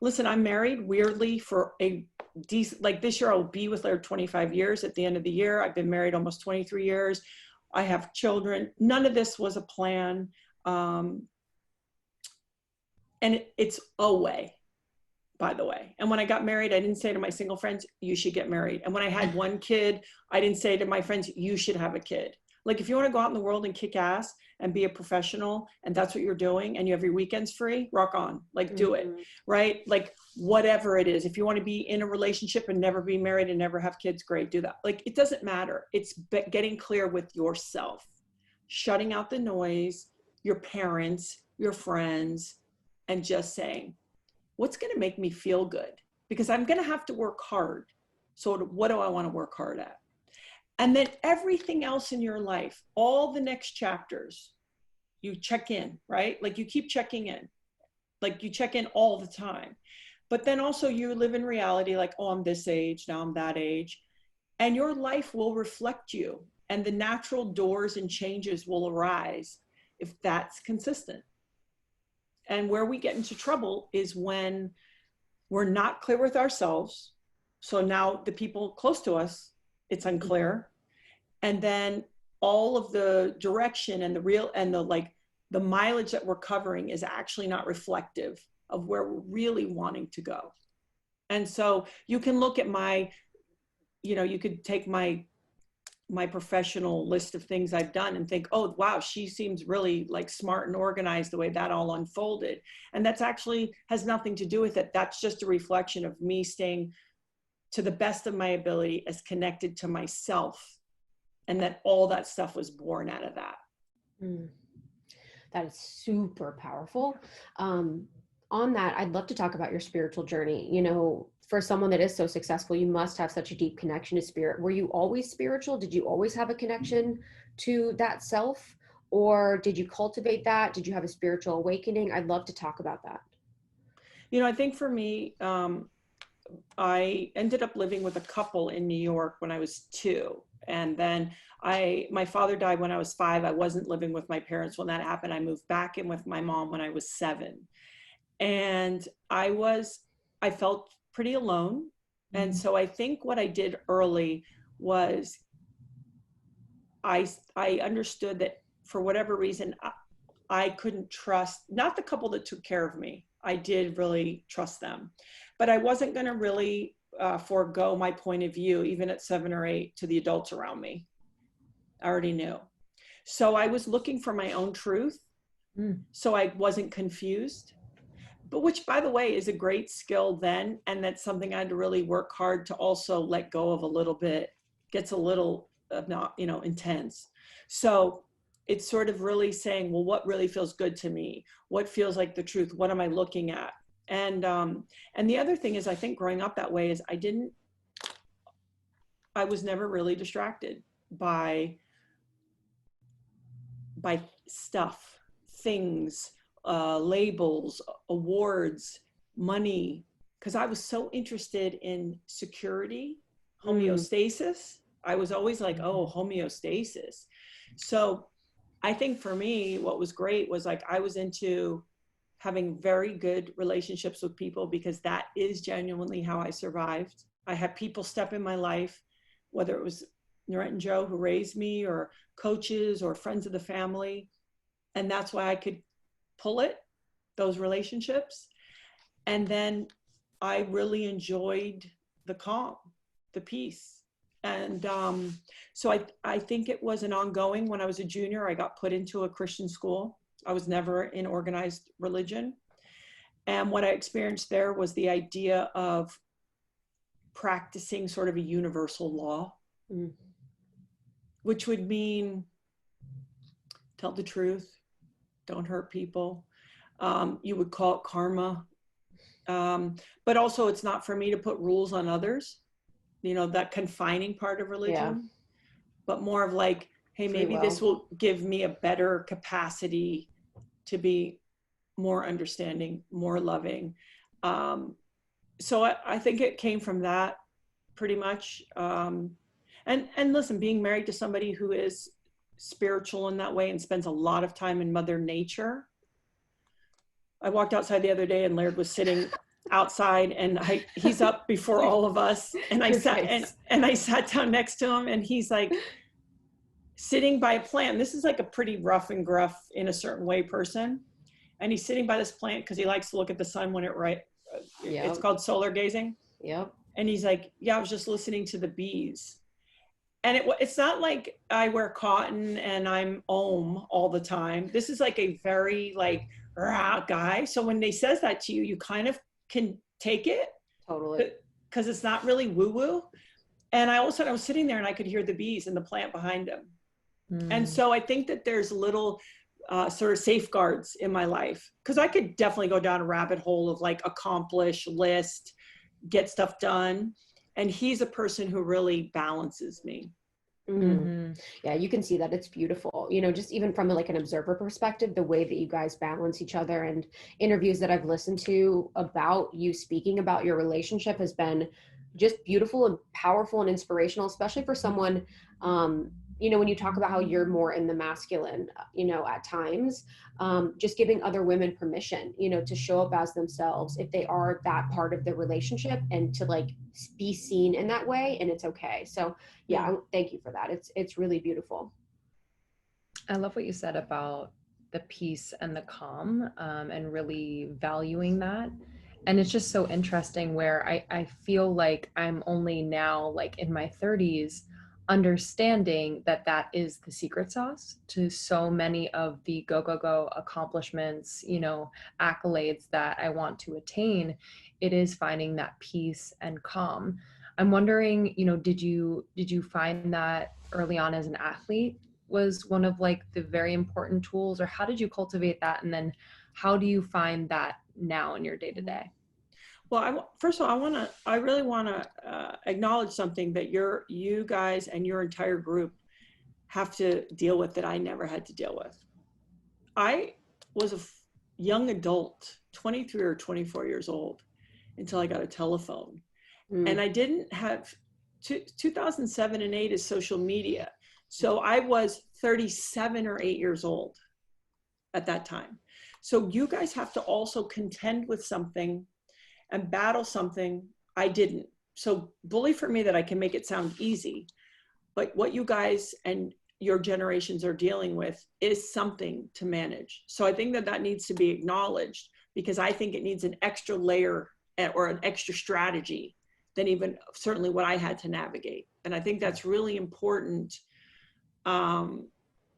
listen, I'm married weirdly for a decent, like this year I'll be with Laird 25 years at the end of the year. I've been married almost 23 years. I have children. None of this was a plan. And it's a way, by the way. And when I got married, I didn't say to my single friends, you should get married. And when I had one kid, I didn't say to my friends, you should have a kid. Like, if you want to go out in the world and kick ass and be a professional and that's what you're doing and you have your weekends free, rock on, like, do it, right? Like, whatever it is. If you want to be in a relationship and never be married and never have kids, great, do that. Like, it doesn't matter. It's getting clear with yourself, shutting out the noise, your parents, your friends, and just saying, what's going to make me feel good? Because I'm going to have to work hard. So what do I want to work hard at? And then everything else in your life, all the next chapters, you check in, right? Like, you keep checking in, like you check in all the time. But then also you live in reality, like, oh, I'm this age, now I'm that age. And your life will reflect you. And the natural doors and changes will arise if that's consistent. And where we get into trouble is when we're not clear with ourselves. So now the people close to us, it's unclear. And then all of the direction and the mileage that we're covering is actually not reflective of where we're really wanting to go. And so you can look at you could take my professional list of things I've done and think, oh, wow, she seems really like smart and organized the way that all unfolded. And that's actually has nothing to do with it. That's just a reflection of me staying to the best of my ability as connected to myself and that all that stuff was born out of that. Mm. That is super powerful. On that, I'd love to talk about your spiritual journey. You know, for someone that is so successful, you must have such a deep connection to spirit. Were you always spiritual? Did you always have a connection to that self? Or did you cultivate that? Did you have a spiritual awakening? I'd love to talk about that. You know, I think for me, I ended up living with a couple in New York when I was 2. And then my father died when I was 5. I wasn't living with my parents when that happened. I moved back in with my mom when I was 7. And I felt pretty alone. And so I think what I did early was I understood that for whatever reason, I couldn't trust, not the couple that took care of me. I did really trust them, but I wasn't going to really forego my point of view, even at 7 or 8, to the adults around me. I already knew. So I was looking for my own truth. So I wasn't confused, but which, by the way, is a great skill then. And that's something I had to really work hard to also let go of a little bit. Gets a little not, intense. So it's sort of really saying, well, what really feels good to me? What feels like the truth? What am I looking at? And the other thing is, I think growing up that way is I was never really distracted by stuff, things, labels, awards, money, because I was so interested in security, homeostasis. I was always like, oh, homeostasis. So I think for me, what was great was like, I was into having very good relationships with people because that is genuinely how I survived. I had people step in my life, whether it was Norette and Joe who raised me or coaches or friends of the family. And that's why I could pull it, those relationships. And then I really enjoyed the calm, the peace. And so I think it was an ongoing. When I was a junior, I got put into a Christian school. I was never in organized religion. And what I experienced there was the idea of practicing sort of a universal law, which would mean tell the truth, don't hurt people. You would call it karma. But also it's not for me to put rules on others, that confining part of religion, but more of like, hey, maybe this will give me a better capacity to be more understanding, more loving. So I think it came from that pretty much. And listen, being married to somebody who is spiritual in that way and spends a lot of time in Mother Nature. I walked outside the other day and Laird was sitting outside and he's up before all of us. And I sat down next to him and he's like sitting by a plant. This is like a pretty rough and gruff in a certain way person. And he's sitting by this plant because he likes to look at the sun when it's called solar gazing. Yep. And he's like, yeah, I was just listening to the bees. And it's not like I wear cotton and I'm all the time. This is like a very like rah guy. So when they says that to you, you kind of can take it. Totally. Because it's not really woo-woo. And all of a sudden I was sitting there and I could hear the bees in the plant behind him. And so I think that there's little sort of safeguards in my life. Because I could definitely go down a rabbit hole of like accomplish, list, get stuff done. And he's a person who really balances me. Yeah, you can see that. It's beautiful. Just even from like an observer perspective, the way that you guys balance each other, and interviews that I've listened to about you speaking about your relationship has been just beautiful and powerful and inspirational, especially for someone, when you talk about how you're more in the masculine, at times, just giving other women permission, to show up as themselves if they are that part of the relationship, and to like be seen in that way, and it's okay. So thank you for that. It's really beautiful. I love what you said about the peace and the calm, and really valuing that. And it's just so interesting where I feel like I'm only now like in my 30s understanding that is the secret sauce to so many of the go accomplishments, accolades that I want to attain. It is finding that peace and calm. I'm wondering, did you find that early on as an athlete was one of like the very important tools, or how did you cultivate that? And then how do you find that now in your day to day? Well, first of all, I really want to acknowledge something that you guys and your entire group have to deal with that I never had to deal with. I was a young adult, 23 or 24 years old, until I got a telephone. And I didn't have, 2007 and 8 is social media. So I was 37 or 8 years old at that time. So you guys have to also contend with something and battle something I didn't. So bully for me that I can make it sound easy, but what you guys and your generations are dealing with is something to manage. So I think that needs to be acknowledged, because I think it needs an extra layer or an extra strategy than even certainly what I had to navigate. And I think that's really important. And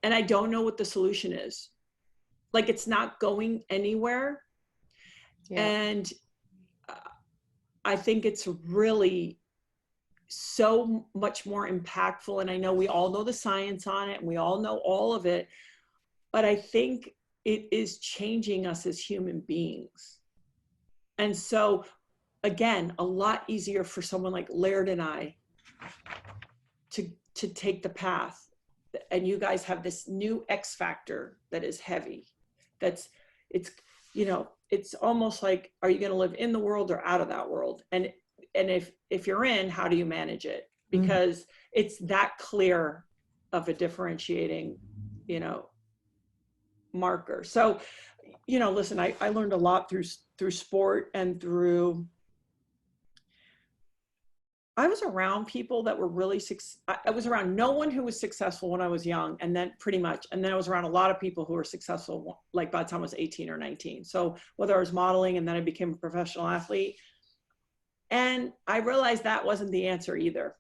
I don't know what the solution is. Like, it's not going anywhere. Yeah. And I think it's really so much more impactful. And I know we all know the science on it and we all know all of it, but I think it is changing us as human beings. And so, again, a lot easier for someone like Laird and I to take the path. And you guys have this new X factor that is heavy. It's almost like, are you going to live in the world or out of that world? And if you're in, how do you manage it? Because it's that clear of a differentiating, marker. So, listen, I learned a lot through sport and I was around people that were really, I was around no one who was successful when I was young, and then I was around a lot of people who were successful, like by the time I was 18 or 19. So whether I was modeling and then I became a professional athlete, and I realized that wasn't the answer either.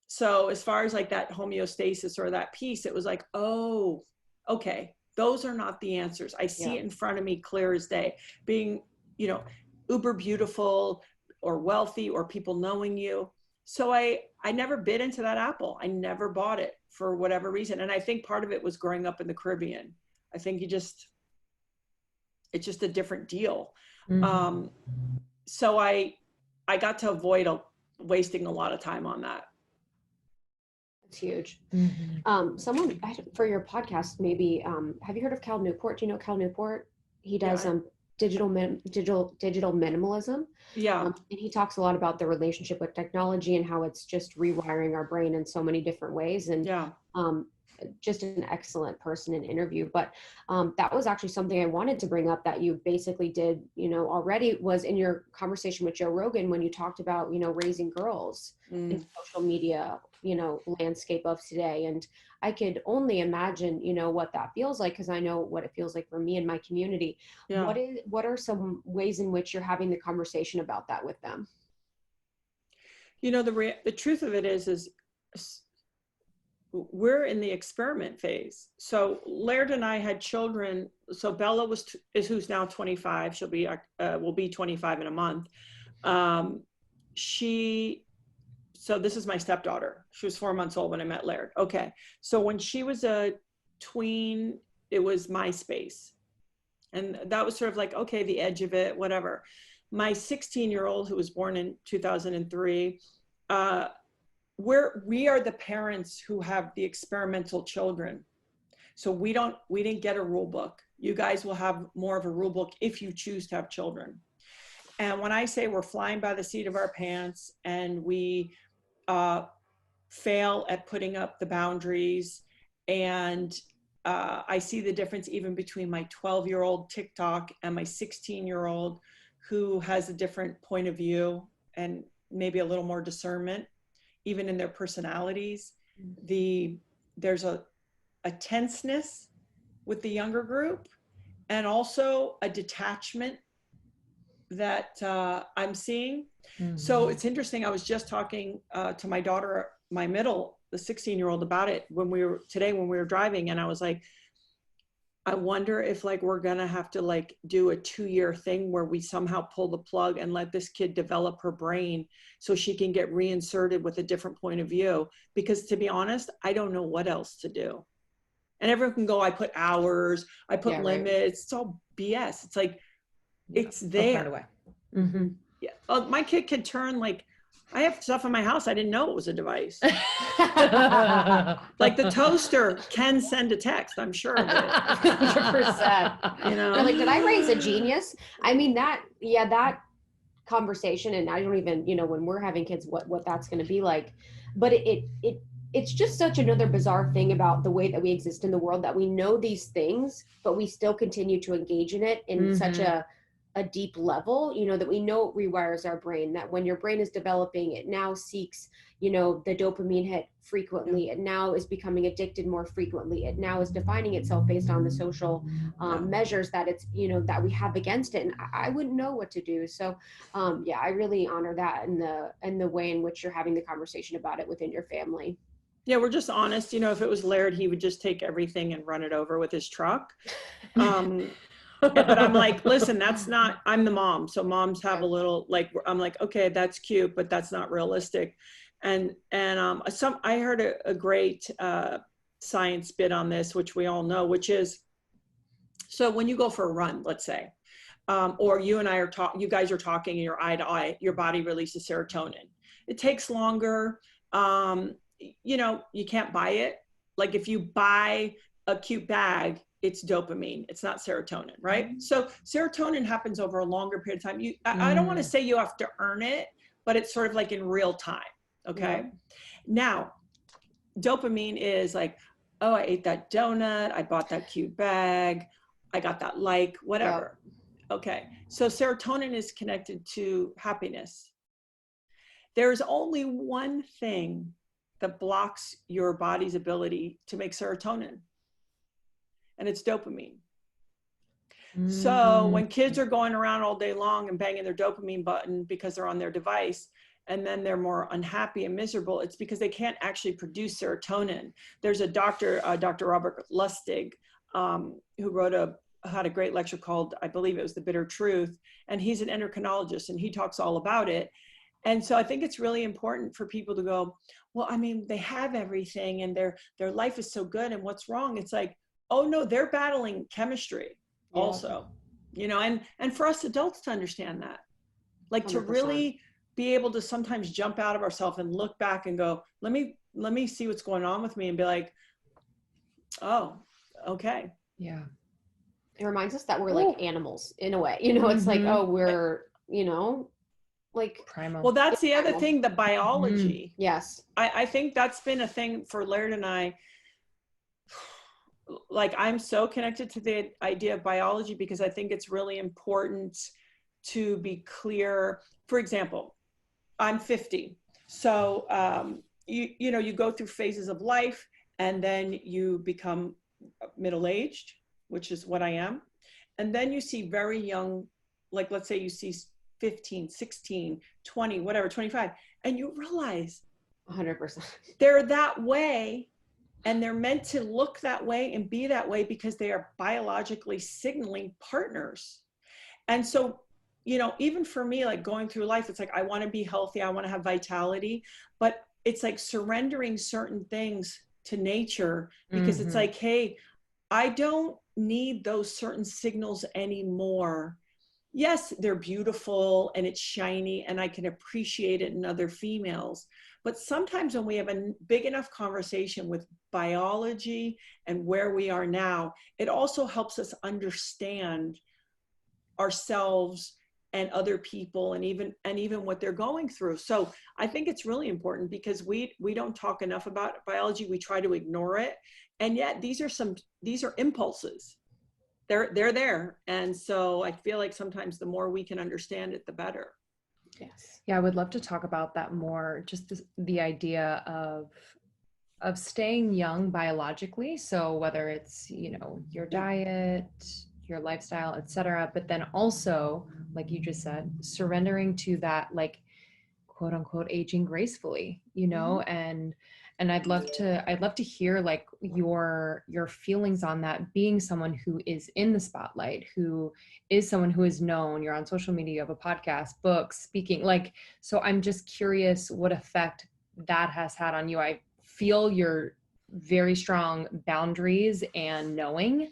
So as far as like that homeostasis or that piece, it was like, oh, okay, those are not the answers. I see it in front of me clear as day. Being, uber beautiful or wealthy or people knowing you. So I never bit into that apple. I never bought it for whatever reason. And I think part of it was growing up in the Caribbean. I think it's just a different deal. So I got to avoid wasting a lot of time on that. It's huge. Someone for your podcast, maybe, have you heard of Cal Newport? Do you know Cal Newport? He does digital minimalism. Yeah. And he talks a lot about the relationship with technology and how it's just rewiring our brain in so many different ways. And just an excellent person and interview. But that was actually something I wanted to bring up that you basically did, already, was in your conversation with Joe Rogan when you talked about, raising girls in social media, landscape of today. And I could only imagine, what that feels like, because I know what it feels like for me and my community. Yeah. What are some ways in which you're having the conversation about that with them? The truth of it is we're in the experiment phase. So Laird and I had children. So Bella is who's now 25. She'll be will be 25 in a month. So this is my stepdaughter. She was 4 months old when I met Laird. Okay. So when she was a tween, it was MySpace. And that was sort of like, okay, the edge of it, whatever. My 16-year-old, who was born in 2003, we are the parents who have the experimental children. So we didn't get a rule book. You guys will have more of a rule book if you choose to have children. And when I say we're flying by the seat of our pants and we fail at putting up the boundaries, and I see the difference even between my 12-year-old TikTok and my 16-year-old who has a different point of view and maybe a little more discernment, even in their personalities. There's a tenseness with the younger group, and also a detachment that I'm seeing. So it's interesting. I was just talking to my daughter, the 16-year-old, about it when we were driving, and I was like, I wonder if like we're gonna have to like do a 2-year thing where we somehow pull the plug and let this kid develop her brain so she can get reinserted with a different point of view. Because to be honest, I don't know what else to do. And everyone can go, I put hours, I put limits. It's all BS. It's like, it's there. I'll find a way. Mm-hmm. Yeah. Oh, my kid can turn like, I have stuff in my house. I didn't know it was a device. Like the toaster can send a text. I'm sure of it. 100%. You know, You're like, did I raise a genius? I mean, that conversation, and I don't even, when we're having kids, what that's going to be like. But it's just such another bizarre thing about the way that we exist in the world, that we know these things, but we still continue to engage in it in such a deep level, that we know it rewires our brain, that when your brain is developing, it now seeks, the dopamine hit frequently. It now is becoming addicted more frequently. It now is defining itself based on the social measures that it's, that we have against it. And I wouldn't know what to do. So I really honor that and the way in which you're having the conversation about it within your family. Yeah, we're just honest. If it was Laird, he would just take everything and run it over with his truck. But I'm like, listen, that's not, I'm the mom. So moms have a little, like, I'm like, okay, that's cute, but that's not realistic. And I heard a great science bit on this, which we all know, which is, so when you go for a run, let's say, or you and I are talking, you guys are talking and you're eye to eye, your body releases serotonin. It takes longer. You can't buy it. Like if you buy a cute bag, it's dopamine. It's not serotonin, right? Mm-hmm. So serotonin happens over a longer period of time. I don't want to say you have to earn it, but it's sort of like in real time. Okay. Yeah. Now, dopamine is like, oh, I ate that donut. I bought that cute bag. I got that like, whatever. Yeah. Okay. So serotonin is connected to happiness. There's only one thing that blocks your body's ability to make serotonin, and it's dopamine. Mm-hmm. So when kids are going around all day long and banging their dopamine button because they're on their device, and then they're more unhappy and miserable, it's because they can't actually produce serotonin. There's a doctor, Dr. Robert Lustig, who had a great lecture called, I believe it was The Bitter Truth, and he's an endocrinologist, and he talks all about it. And so I think it's really important for people to go, well, I mean, they have everything and their life is so good, and what's wrong? It's like, oh no, they're battling chemistry also, and for us adults to understand that, like 100%. To really be able to sometimes jump out of ourselves and look back and go, let me see what's going on with me, and be like, oh, okay. Yeah. It reminds us that we're like animals in a way, it's like, oh, we're, like primal. Well, that's the other thing, the biology. Mm-hmm. Yes. I think that's been a thing for Laird and I. Like, I'm so connected to the idea of biology because I think it's really important to be clear. For example, I'm 50. So, you go through phases of life, and then you become middle-aged, which is what I am. And then you see very young, like, let's say you see 15, 16, 20, whatever, 25. And you realize 100%. They're that way, and they're meant to look that way and be that way because they are biologically signaling partners. And so, even for me, like going through life, it's like, I want to be healthy. I want to have vitality, but it's like surrendering certain things to nature because it's like, hey, I don't need those certain signals anymore. Yes, they're beautiful and it's shiny and I can appreciate it in other females. But sometimes when we have a big enough conversation with biology and where we are now, it also helps us understand ourselves and other people and even what they're going through. So I think it's really important because we don't talk enough about biology. We try to ignore it. And yet these are impulses. They're there. And so I feel like sometimes the more we can understand it, the better. Yes. Yeah, I would love to talk about that more. Just the idea of staying young biologically. So whether it's, your diet, your lifestyle, etc., but then also, like you just said, surrendering to that, like, quote unquote, aging gracefully, and And I'd love to hear like your feelings on that, being someone who is in the spotlight, who is someone who is known, you're on social media, you have a podcast, books, speaking, like, so I'm just curious what effect that has had on you. I feel your very strong boundaries and knowing,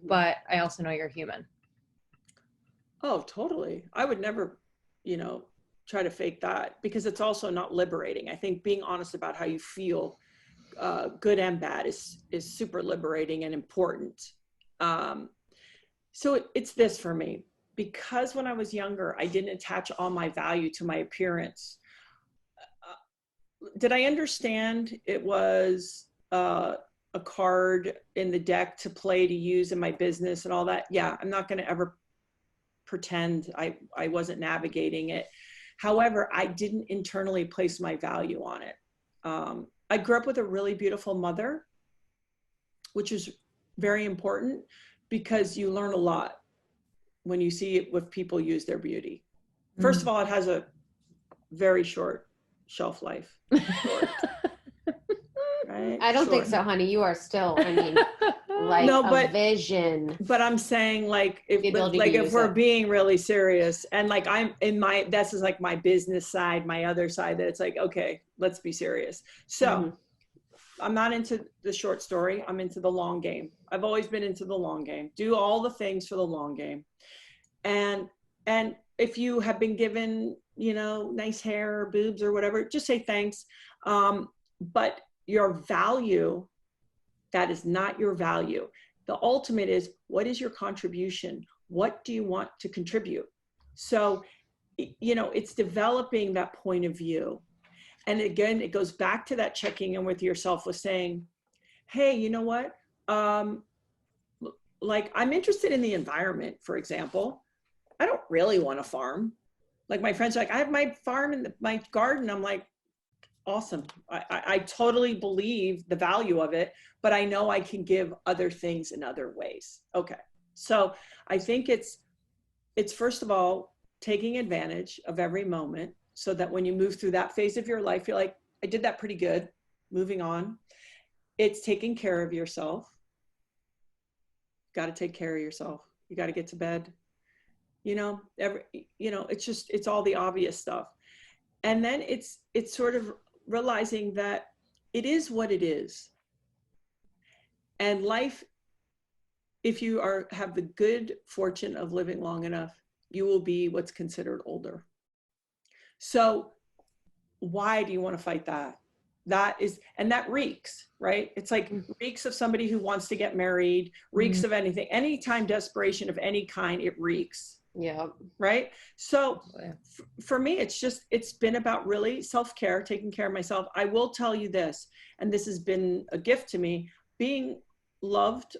but I also know you're human. Oh, totally. I would never, try to fake that, because it's also not liberating. I think being honest about how you feel, good and bad, is super liberating and important. So it's this for me, because when I was younger, I didn't attach all my value to my appearance. Did I understand it was a card in the deck to play, to use in my business and all that? Yeah, I'm not going to ever pretend I wasn't navigating it. However, I didn't internally place my value on it. I grew up with a really beautiful mother, which is very important, because you learn a lot when you see it with people use their beauty. First of all, it has a very short shelf life. Short. Right? I don't think Short. so, honey. You are still, I mean, like No, a vision. But I'm saying, like, The ability to if use we're it. being really serious, and like I'm in my, this is like my business side, my other side, that it's like, okay, let's be serious. So I'm not into the short story. I'm into the long game. I've always been into the long game. Do all the things for the long game. And if you have been given, nice hair or boobs or whatever, just say thanks. But your value, that is not your value. The ultimate is, what is your contribution? What do you want to contribute? So, it's developing that point of view. And again, it goes back to that checking in with yourself, with saying, hey, you know what? Like, I'm interested in the environment, for example. I don't really want to farm. Like, my friends are like, I have my farm in my garden. I'm like, awesome. I totally believe the value of it, but I know I can give other things in other ways. Okay. So I think it's first of all, taking advantage of every moment, so that when you move through that phase of your life, you're like, I did that pretty good, moving on. It's taking care of yourself. Got to take care of yourself. You got to get to bed. It's all the obvious stuff. And then it's sort of realizing that it is what it is. And life, if you have the good fortune of living long enough, you will be what's considered older. So why do you want to fight that? That reeks, right? It's like reeks of somebody who wants to get married, reeks of anything, anytime desperation of any kind, it reeks. Yeah. Right. So for me, it's been about really self-care, taking care of myself. I will tell you this, and this has been a gift to me, being loved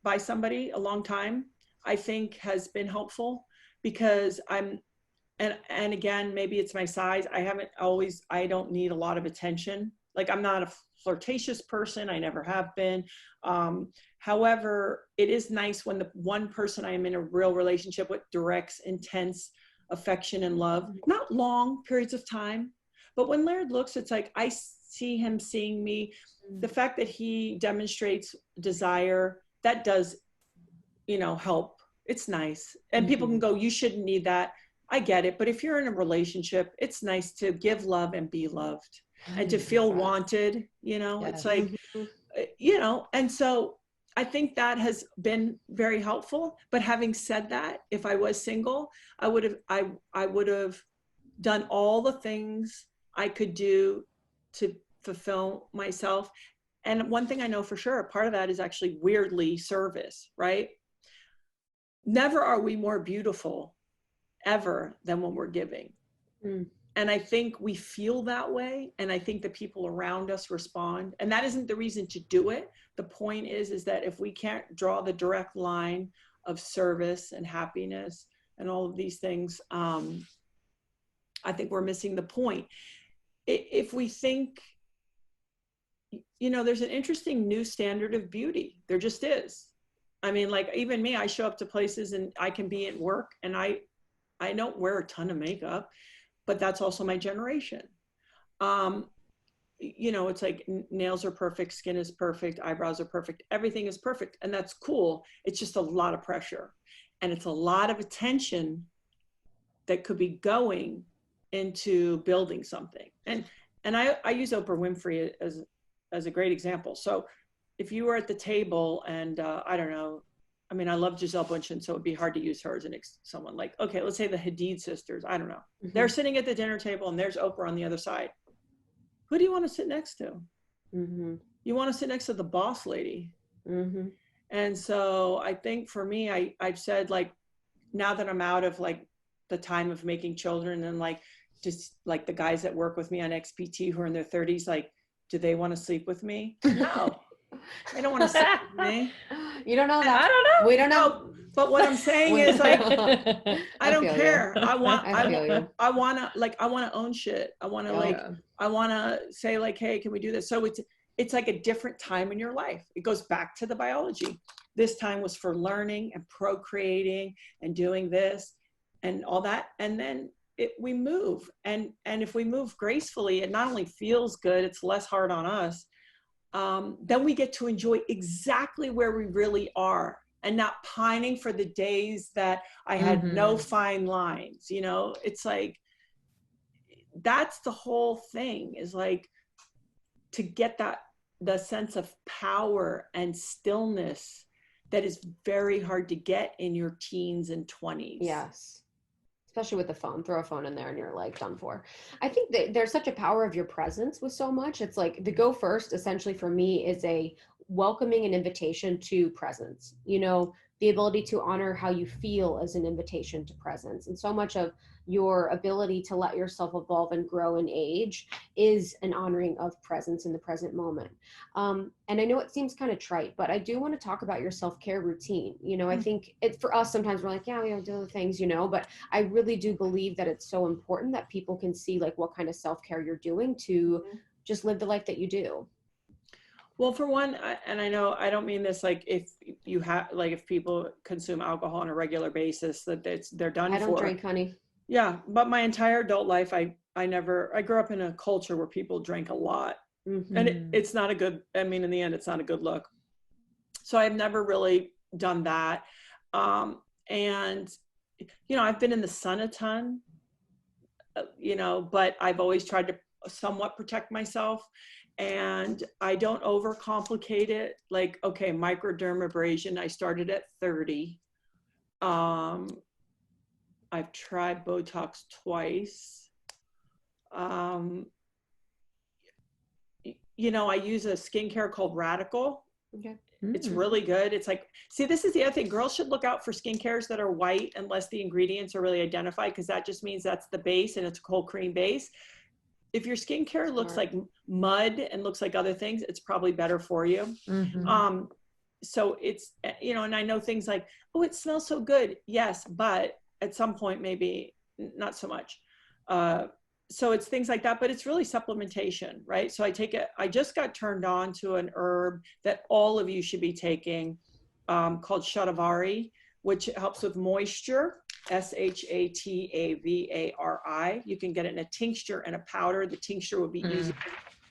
by somebody a long time, I think has been helpful, because and again, maybe it's my size. I don't need a lot of attention. Like, I'm not a flirtatious person. I never have been. However, it is nice when the one person I am in a real relationship with directs intense affection and love, not long periods of time, but when Laird looks, it's like, I see him seeing me. The fact that he demonstrates desire, that does, help. It's nice. And people can go, you shouldn't need that. I get it. But if you're in a relationship, it's nice to give love and be loved and to feel wanted, it's like, and so I think that has been very helpful. But having said that, if I was single, I would have done all the things I could do to fulfill myself. And one thing I know for sure, part of that is actually weirdly service, right? Never are we more beautiful ever than when we're giving. And I think we feel that way. And I think the people around us respond. And that isn't the reason to do it. The point is that if we can't draw the direct line of service and happiness and all of these things, I think we're missing the point. If we think, there's an interesting new standard of beauty. There just is. I mean, like, even me, I show up to places and I can be at work and I don't wear a ton of makeup, but that's also my generation. it's like nails are perfect, skin is perfect, eyebrows are perfect, everything is perfect. And that's cool. It's just a lot of pressure. And it's a lot of attention that could be going into building something. And I use Oprah Winfrey as a great example. So if you were at the table and I don't know, I mean, I love Giselle Bundchen, so it'd be hard to use her as someone like, okay, let's say the Hadid sisters. I don't know. Mm-hmm. They're sitting at the dinner table and there's Oprah on the other side. Who do you want to sit next to? Mm-hmm. You want to sit next to the boss lady. Mm-hmm. And so I think for me, I've said, like, now that I'm out of like the time of making children and like, just like the guys that work with me on XPT who are in their 30s, like, do they want to sleep with me? No. They don't want to sleep with me. You don't know that. I don't know. We don't know. But what I'm saying is, like, I don't care. I want to own shit. I want to I want to say like, hey, can we do this? So it's like a different time in your life. It goes back to the biology. This time was for learning and procreating and doing this and all that. And then we move. And if we move gracefully, it not only feels good, it's less hard on us. Then we get to enjoy exactly where we really are and not pining for the days that I had no fine lines. It's like, that's the whole thing, is like to get the sense of power and stillness that is very hard to get in your teens and 20s. Yes. Especially with the phone, throw a phone in there and you're like done for. I think that there's such a power of your presence with so much. It's like the go first essentially for me is a welcoming an invitation to presence, the ability to honor how you feel as an invitation to presence. And so much of your ability to let yourself evolve and grow and age is an honoring of presence in the present moment. And I know it seems kind of trite, but I do want to talk about your self-care routine. I think it's for us, sometimes we're like, yeah, we don't do the things, but I really do believe that it's so important that people can see like what kind of self-care you're doing to just live the life that you do. Well, for one, and I know I don't mean this like if you have like if people consume alcohol on a regular basis that they're done for. I don't drink, honey. Yeah, but my entire adult life, I grew up in a culture where people drank a lot, and it's not a good. I mean, in the end, it's not a good look. So I've never really done that, and I've been in the sun a ton, but I've always tried to somewhat protect myself. And I don't overcomplicate it. Like, okay, microdermabrasion, I started at 30. I've tried Botox twice. I use a skincare called Radical. Okay. It's really good. It's like, see, this is the other thing. Girls should look out for skincares that are white unless the ingredients are really identified, because that just means that's the base and it's a cold cream base. If your skincare looks like mud and looks like other things, it's probably better for you. So it's, and I know things like, oh, it smells so good. Yes, but at some point, maybe not so much. So it's things like that, but it's really supplementation, right? So I just got turned on to an herb that all of you should be taking called Shatavari, which helps with moisture. Shatavari. You can get it in a tincture and a powder. The tincture would be easy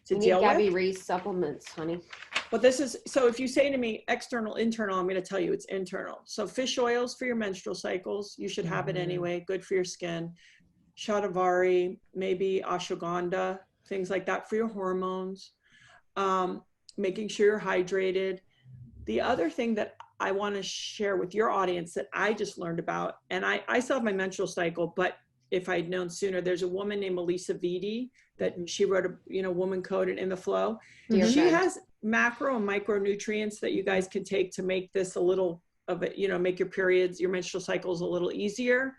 to deal with. Gabby Reece supplements, honey. But so if you say to me external, internal, I'm going to tell you it's internal. So fish oils for your menstrual cycles. You should have it anyway. Good for your skin. Shatavari, maybe ashwagandha, things like that for your hormones. Making sure you're hydrated. The other thing that I want to share with your audience that I just learned about, and I still have my menstrual cycle, but if I'd known sooner, there's a woman named Melissa Vitti that she wrote a, Woman Code and In the Flow. She has macro and micronutrients that you guys can take to make this a little of it, make your periods, your menstrual cycles a little easier.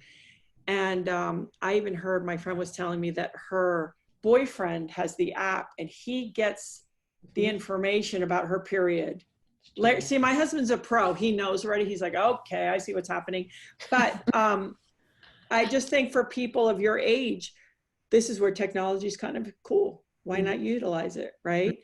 And I even heard, my friend was telling me that her boyfriend has the app and he gets the information about her period. See, my husband's a pro. He knows already. He's like, okay, I see what's happening. But I just think for people of your age, this is where technology is kind of cool. Why not utilize it, right?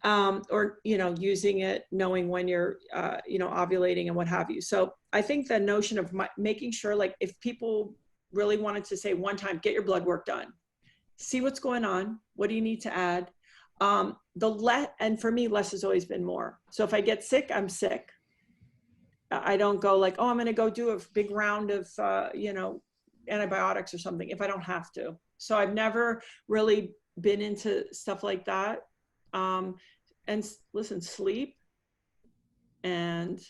Or, using it, knowing when you're, ovulating and what have you. So I think the notion of making sure, like, if people really wanted to say one time, get your blood work done, see what's going on. What do you need to add? And for me, less has always been more. So if I get sick, I'm sick. I don't go like, oh, I'm going to go do a big round of, antibiotics or something if I don't have to. So I've never really been into stuff like that. And listen, sleep, and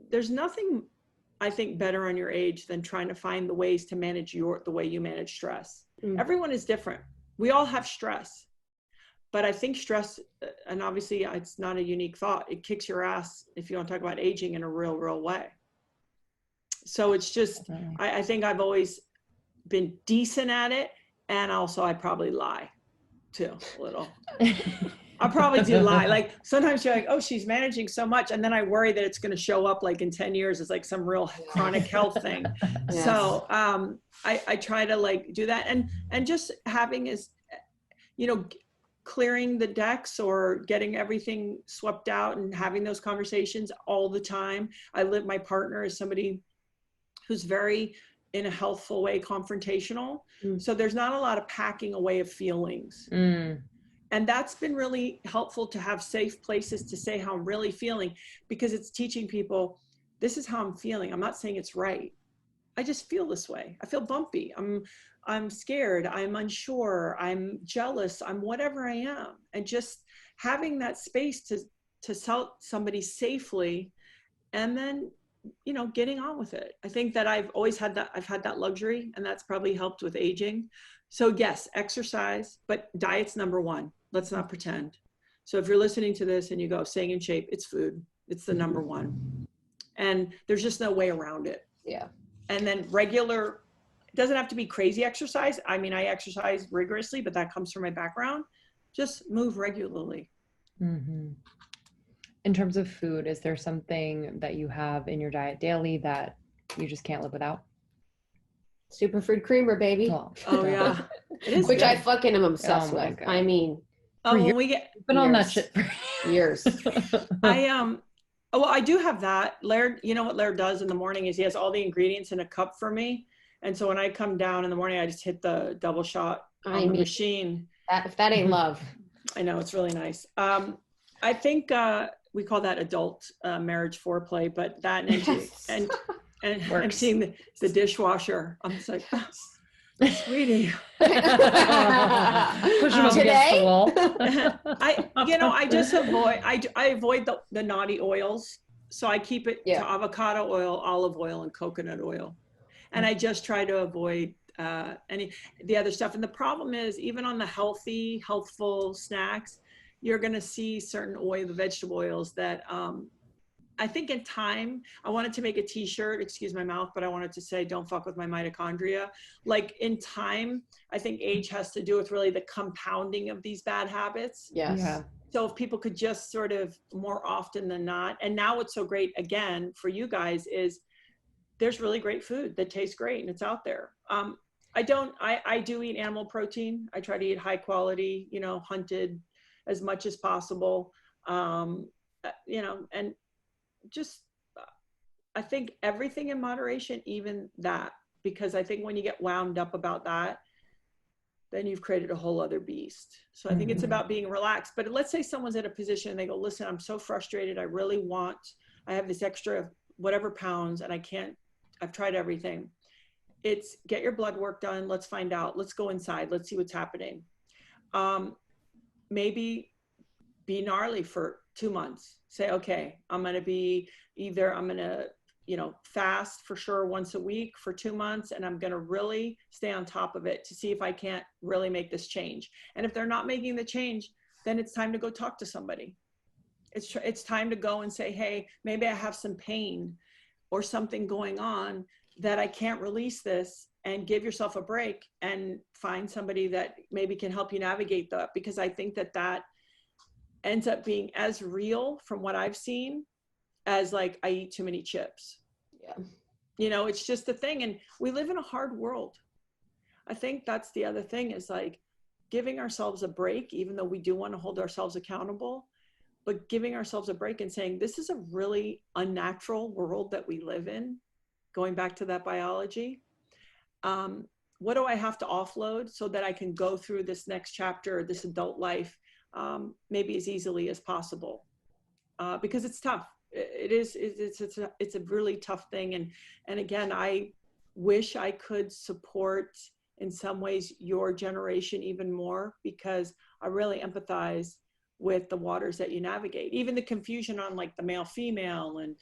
there's nothing I think better on your age than trying to find the ways to manage the way you manage stress. Everyone is different. We all have stress, but I think stress, and obviously it's not a unique thought, it kicks your ass if you want to talk about aging in a real way. So it's just, I think I've always been decent at it. And also I probably lie too, a little. I probably do lie. Like sometimes you're like, oh, she's managing so much. And then I worry that it's going to show up like in 10 years as like some real chronic health thing. Yes. So I try to like do that. And just having clearing the decks or getting everything swept out and having those conversations all the time. My partner is somebody who's very, in a healthful way, confrontational. So there's not a lot of packing away of feelings. And that's been really helpful, to have safe places to say how I'm really feeling, because it's teaching people, this is how I'm feeling. I'm not saying it's right. I just feel this way. I feel bumpy. I'm scared. I'm unsure. I'm jealous. I'm whatever I am. And just having that space to tell somebody safely, and then, getting on with it. I think that I've always had that. I've had that luxury, and that's probably helped with aging. So yes, exercise, but diet's number one. Let's not pretend. So if you're listening to this and you go, staying in shape, it's food. It's the number one. And there's just no way around it. Yeah. And then regular, it doesn't have to be crazy exercise. I mean, I exercise rigorously, but that comes from my background. Just move regularly. Mm-hmm. In terms of food, is there something that you have in your diet daily that you just can't live without? Superfood creamer, baby. Oh yeah. Which I fucking am obsessed with. God. I mean, when we get been on that shit for years. Well, I do have that. Laird, you know what Laird does in the morning is he has all the ingredients in a cup for me. And so when I come down in the morning, I just hit the double shot on the machine. If that ain't love. I know, it's really nice. I think we call that adult marriage foreplay, but that and I'm seeing the dishwasher. I'm just like, oh, sweetie. Push him up against the wall. I just avoid, I avoid the naughty oils. So I keep it to avocado oil, olive oil, and coconut oil. And I just try to avoid the other stuff. And the problem is, even on the healthful snacks, you're going to see certain the vegetable oils that I think in time, I wanted to make a t-shirt, excuse my mouth, but I wanted to say, don't fuck with my mitochondria. Like in time, I think age has to do with really the compounding of these bad habits. Yes. Yeah. So if people could just sort of more often than not, and now what's so great again for you guys is there's really great food that tastes great and it's out there. I do eat animal protein. I try to eat high quality, hunted as much as possible. And just, I think everything in moderation, even that, because I think when you get wound up about that, then you've created a whole other beast. So I think it's about being relaxed. But let's say someone's in a position and they go, listen, I'm so frustrated. I have this extra whatever pounds and I've tried everything. It's get your blood work done. Let's find out. Let's go inside. Let's see what's happening. Maybe be gnarly for 2 months. Say, okay, I'm going to fast for sure once a week for 2 months. And I'm going to really stay on top of it to see if I can't really make this change. And if they're not making the change, then it's time to go talk to somebody. It's time to go and say, hey, maybe I have some pain or something going on that I can't release this, and give yourself a break and find somebody that maybe can help you navigate that. Because I think that ends up being as real from what I've seen as like, I eat too many chips. Yeah. It's just the thing. And we live in a hard world. I think that's the other thing, is like giving ourselves a break, even though we do want to hold ourselves accountable, but giving ourselves a break and saying, this is a really unnatural world that we live in. Going back to that biology, what do I have to offload so that I can go through this next chapter, this adult life, maybe as easily as possible, because it's tough. It's a really tough thing. And again, I wish I could support in some ways your generation even more, because I really empathize with the waters that you navigate, even the confusion on like the male female and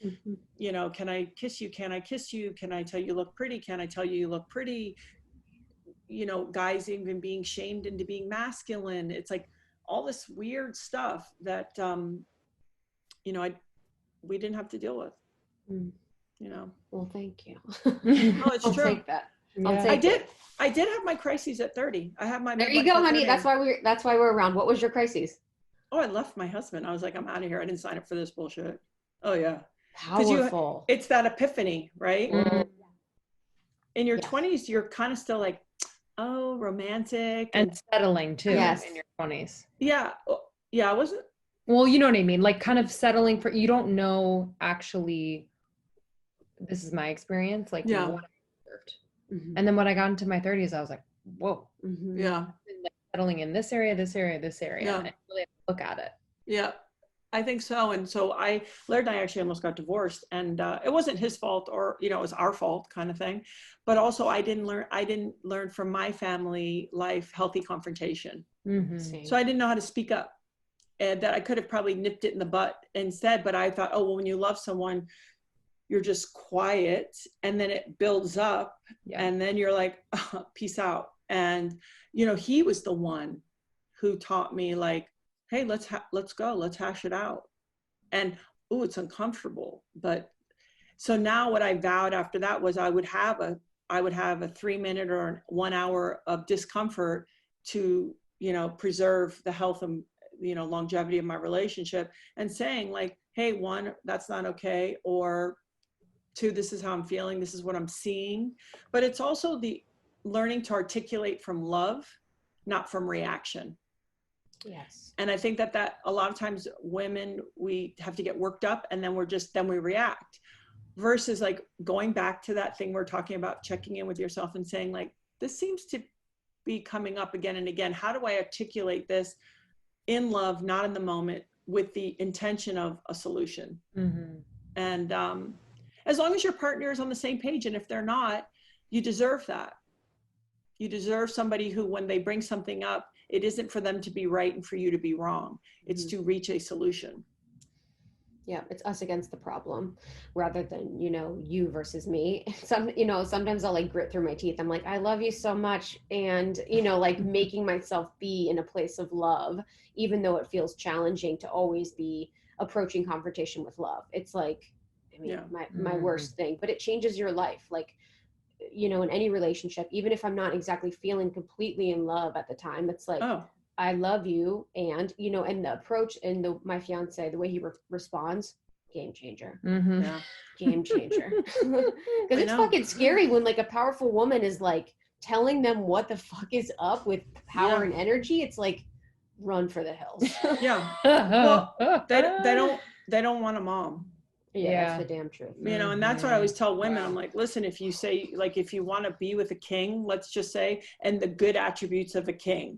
you know, can I kiss you, can I kiss you, can I tell you look pretty, can I tell you look pretty, you know, guys even being shamed into being masculine. It's like all this weird stuff that you know, we didn't have to deal with. You know. Well, thank you. Oh, it's I'll true. take that. I'll Yeah. take I did have my crises at 30. I have my There you midlife go, at honey. 30. That's why we're around. What was your crisis? Oh, I left my husband. I was like, I'm out of here. I didn't sign up for this bullshit. Oh yeah. Powerful. It's that epiphany, right? In your Yes. 20s, you're kind of still like, oh, romantic And settling too Yes. in your 20s. yeah. Yeah, I wasn't. Well, you know what I mean? Like kind of settling for, you don't know actually, this is my experience, like Yeah. what I deserved. And then when I got into my 30s, I was like, whoa, Yeah. like settling in this area, this area, this area. Yeah. And I really have to look at it. Yeah, I think so. And so Laird and I actually almost got divorced, and it wasn't his fault, or, you know, it was our fault kind of thing. But also I didn't learn from my family life, healthy confrontation. So I didn't know how to speak up, and that I could have probably nipped it in the butt instead. But I thought, oh, well, when you love someone, you're just quiet, and then it builds up, and then you're like, oh, peace out. And, you know, he was the one who taught me, like, hey, let's go, let's hash it out. And, oh, it's uncomfortable. But so now what I vowed after that was I would have a 3-minute or 1 hour of discomfort to, you know, preserve the health and, you know, longevity of my relationship, and saying like, hey, 1, that's not okay. Or 2, this is how I'm feeling. This is what I'm seeing. But it's also the learning to articulate from love, not from reaction. Yes. And I think that a lot of times women, we have to get worked up, and then we react, versus like going back to that thing we're talking about, checking in with yourself and saying like, this seems to be coming up again and again. How do I articulate this in love, not in the moment, with the intention of a solution? And as long as your partner is on the same page, and if they're not, you deserve that. You deserve somebody who, when they bring something up, it isn't for them to be right and for you to be wrong. It's to reach a solution. Yeah, it's us against the problem, rather than, you know, you versus me. Sometimes I'll like grit through my teeth. I'm like, I love you so much. And, you know, like making myself be in a place of love, even though it feels challenging to always be approaching confrontation with love. It's like, I mean, my worst thing, but it changes your life. Like, you know, in any relationship, even if I'm not exactly feeling completely in love at the time, it's like, I love you. And, you know, and the approach, and my fiance, the way he responds, game changer. Game changer. Because it's fucking scary when like a powerful woman is like telling them what the fuck is up with power and energy. It's like, run for the hills. Well, they don't want a mom. That's the damn truth. You know, and that's what I always tell women. I'm like, listen, if you say, like, if you want to be with a king, let's just say, and the good attributes of a king,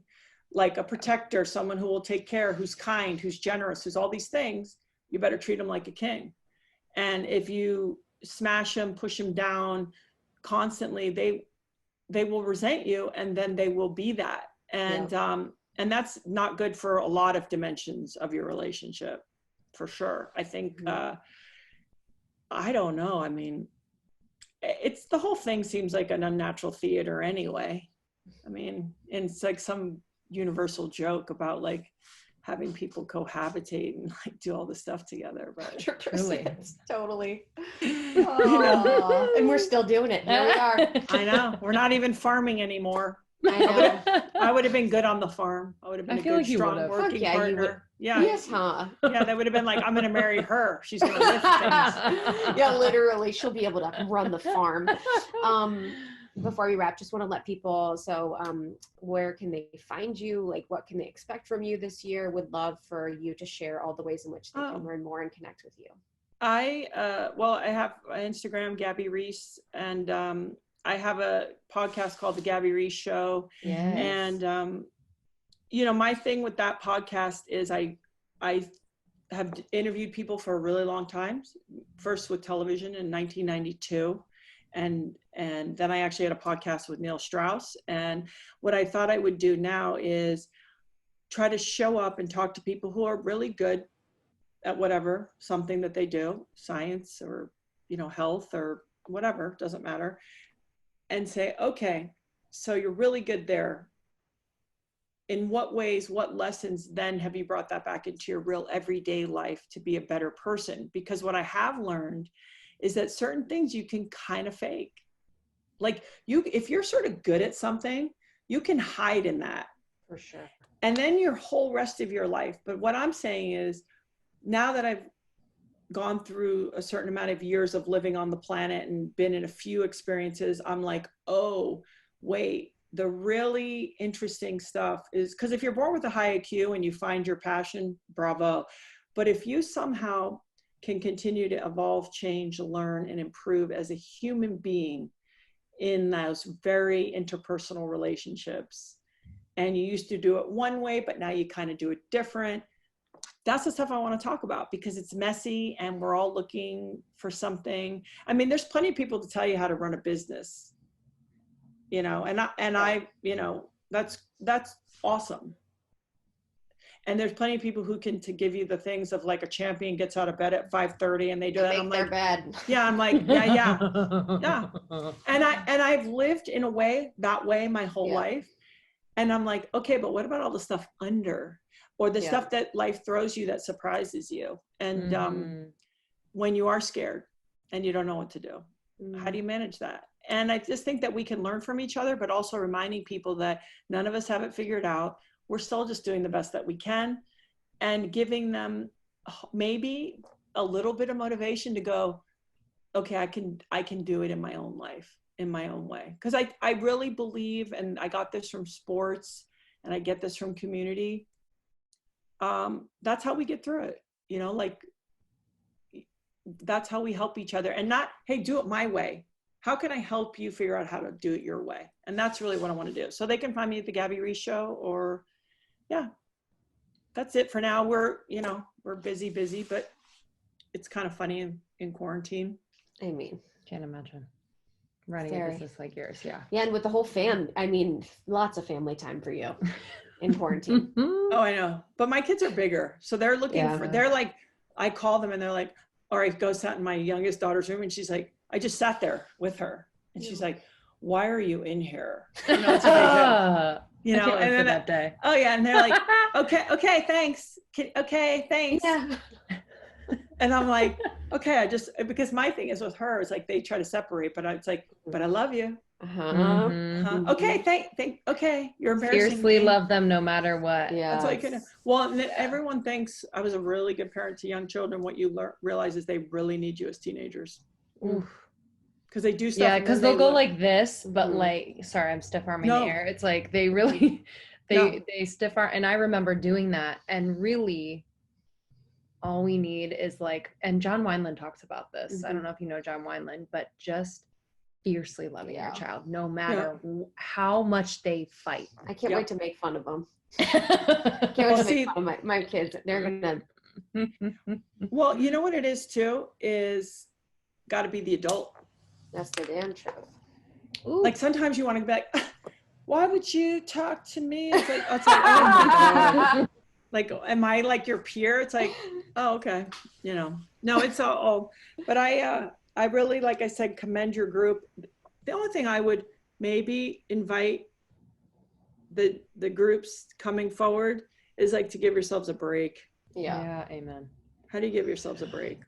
like a protector, someone who will take care, who's kind, who's generous, who's all these things, you better treat him like a king. And if you smash him, push him down constantly, they will resent you, and then they will be that. And that's not good for a lot of dimensions of your relationship, for sure. I think, I don't know. I mean, it's, the whole thing seems like an unnatural theater anyway. I mean, and it's like some universal joke about like having people cohabitate and like do all this stuff together, but totally. And we're still doing it. Here we are. I know, we're not even farming anymore. I know. I would have been good on the farm. I would have been a good, strong working partner. Yes, huh? Yeah, they would have been like, I'm going to marry her. She's going to lift things. Yeah, literally, she'll be able to run the farm. Before we wrap, just want to let people, where can they find you? Like, what can they expect from you this year? Would love for you to share all the ways in which they can learn more and connect with you. I have Instagram, Gabby Reece, and I have a podcast called the Gabby Reece Show. Yes. And, my thing with that podcast is I have interviewed people for a really long time, first with television in 1992. And then I actually had a podcast with Neil Strauss. And what I thought I would do now is try to show up and talk to people who are really good at whatever, something that they do, science or, health or whatever, doesn't matter. And say, okay, so you're really good there. In what ways, what lessons then have you brought that back into your real everyday life to be a better person? Because what I have learned is that certain things you can kind of fake. Like if you're sort of good at something, you can hide in that. For sure. And then your whole rest of your life. But what I'm saying is, now that I've gone through a certain amount of years of living on the planet and been in a few experiences, I'm like, oh, wait, the really interesting stuff is, because if you're born with a high IQ and you find your passion, bravo. But if you somehow can continue to evolve, change, learn, and improve as a human being in those very interpersonal relationships, and you used to do it one way, but now you kind of do it different, that's the stuff I want to talk about, because it's messy and we're all looking for something. I mean, there's plenty of people to tell you how to run a business, that's awesome. And there's plenty of people who can to give you the things of like a champion gets out of bed at 5:30 and they do that. I'm like, bed. yeah, I'm like, yeah. And I've lived in a way that way my whole life. And I'm like, okay, but what about all the stuff under, or the stuff that life throws you that surprises you? And when you are scared and you don't know what to do, how do you manage that? And I just think that we can learn from each other, but also reminding people that none of us have it figured out. We're still just doing the best that we can, and giving them maybe a little bit of motivation to go, okay, I can do it in my own life, in my own way. Because I really believe, and I got this from sports and I get this from community. That's how we get through it. That's how we help each other, and not, hey, do it my way. How can I help you figure out how to do it your way? And that's really what I want to do. So they can find me at the Gabby Reece Show, or that's it for now. We're busy, but it's kind of funny in quarantine. I mean, can't imagine running a business like yours. Yeah, and with the whole lots of family time for you in quarantine. Oh, I know. But my kids are bigger, so they're looking they're like, I call them and they're like, all right, go sit in my youngest daughter's room, and she's like, I just sat there with her, and she's like, why are you in here? It's like, and then that day. Oh yeah, and they're like, okay, thanks. Okay, thanks. Yeah. And I'm like, okay, because my thing is with her, it's like they try to separate, but it's like, but I love you. Okay, okay, you're embarrassing Fiercely me. love them no matter what. Yeah, that's what you can. Well, and everyone thinks I was a really good parent to young children. What you realize is they really need you as teenagers. Because they do stuff. Yeah, because they'll go like this, but like, sorry, I'm stiff arming the air. It's like they really, they stiff arm, and I remember doing that, and really, all we need is like, and John Wineland talks about this. I don't know if you know John Wineland, but just fiercely loving your child, no matter how much they fight. I can't wait to make fun of them. Can't wait to make fun of my kids. They're gonna. Well, you know what it is too, is got to be the adult. That's the damn truth. Ooh. Like sometimes you want to be like, why would you talk to me? It's like, oh my God. Like, am I like your peer? It's like, oh, okay. No, it's all, but I really, like I said, commend your group. The only thing I would maybe invite the groups coming forward is like to give yourselves a break. Yeah. Amen. How do you give yourselves a break?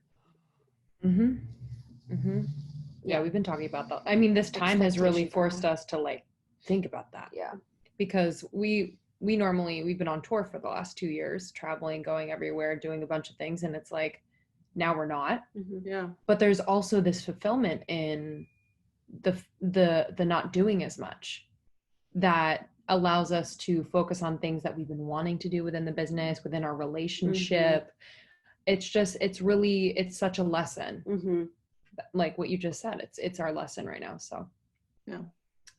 Yeah, we've been talking about that. I mean, this time has really forced us to like think about that. Yeah. Because we've been on tour for the last 2 years, traveling, going everywhere, doing a bunch of things. And it's like, now we're not. Yeah. But there's also this fulfillment in the not doing as much that allows us to focus on things that we've been wanting to do within the business, within our relationship. It's such a lesson. Like what you just said, it's our lesson right now. So Yeah.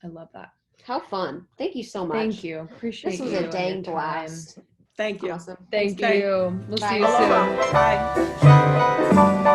I love that. How fun. Thank you so much. Thank you. Appreciate This was you a and dang your time. blast. Thank you. Awesome. Thank Thanks, you. We'll Bye. see you soon. Aloha. Bye.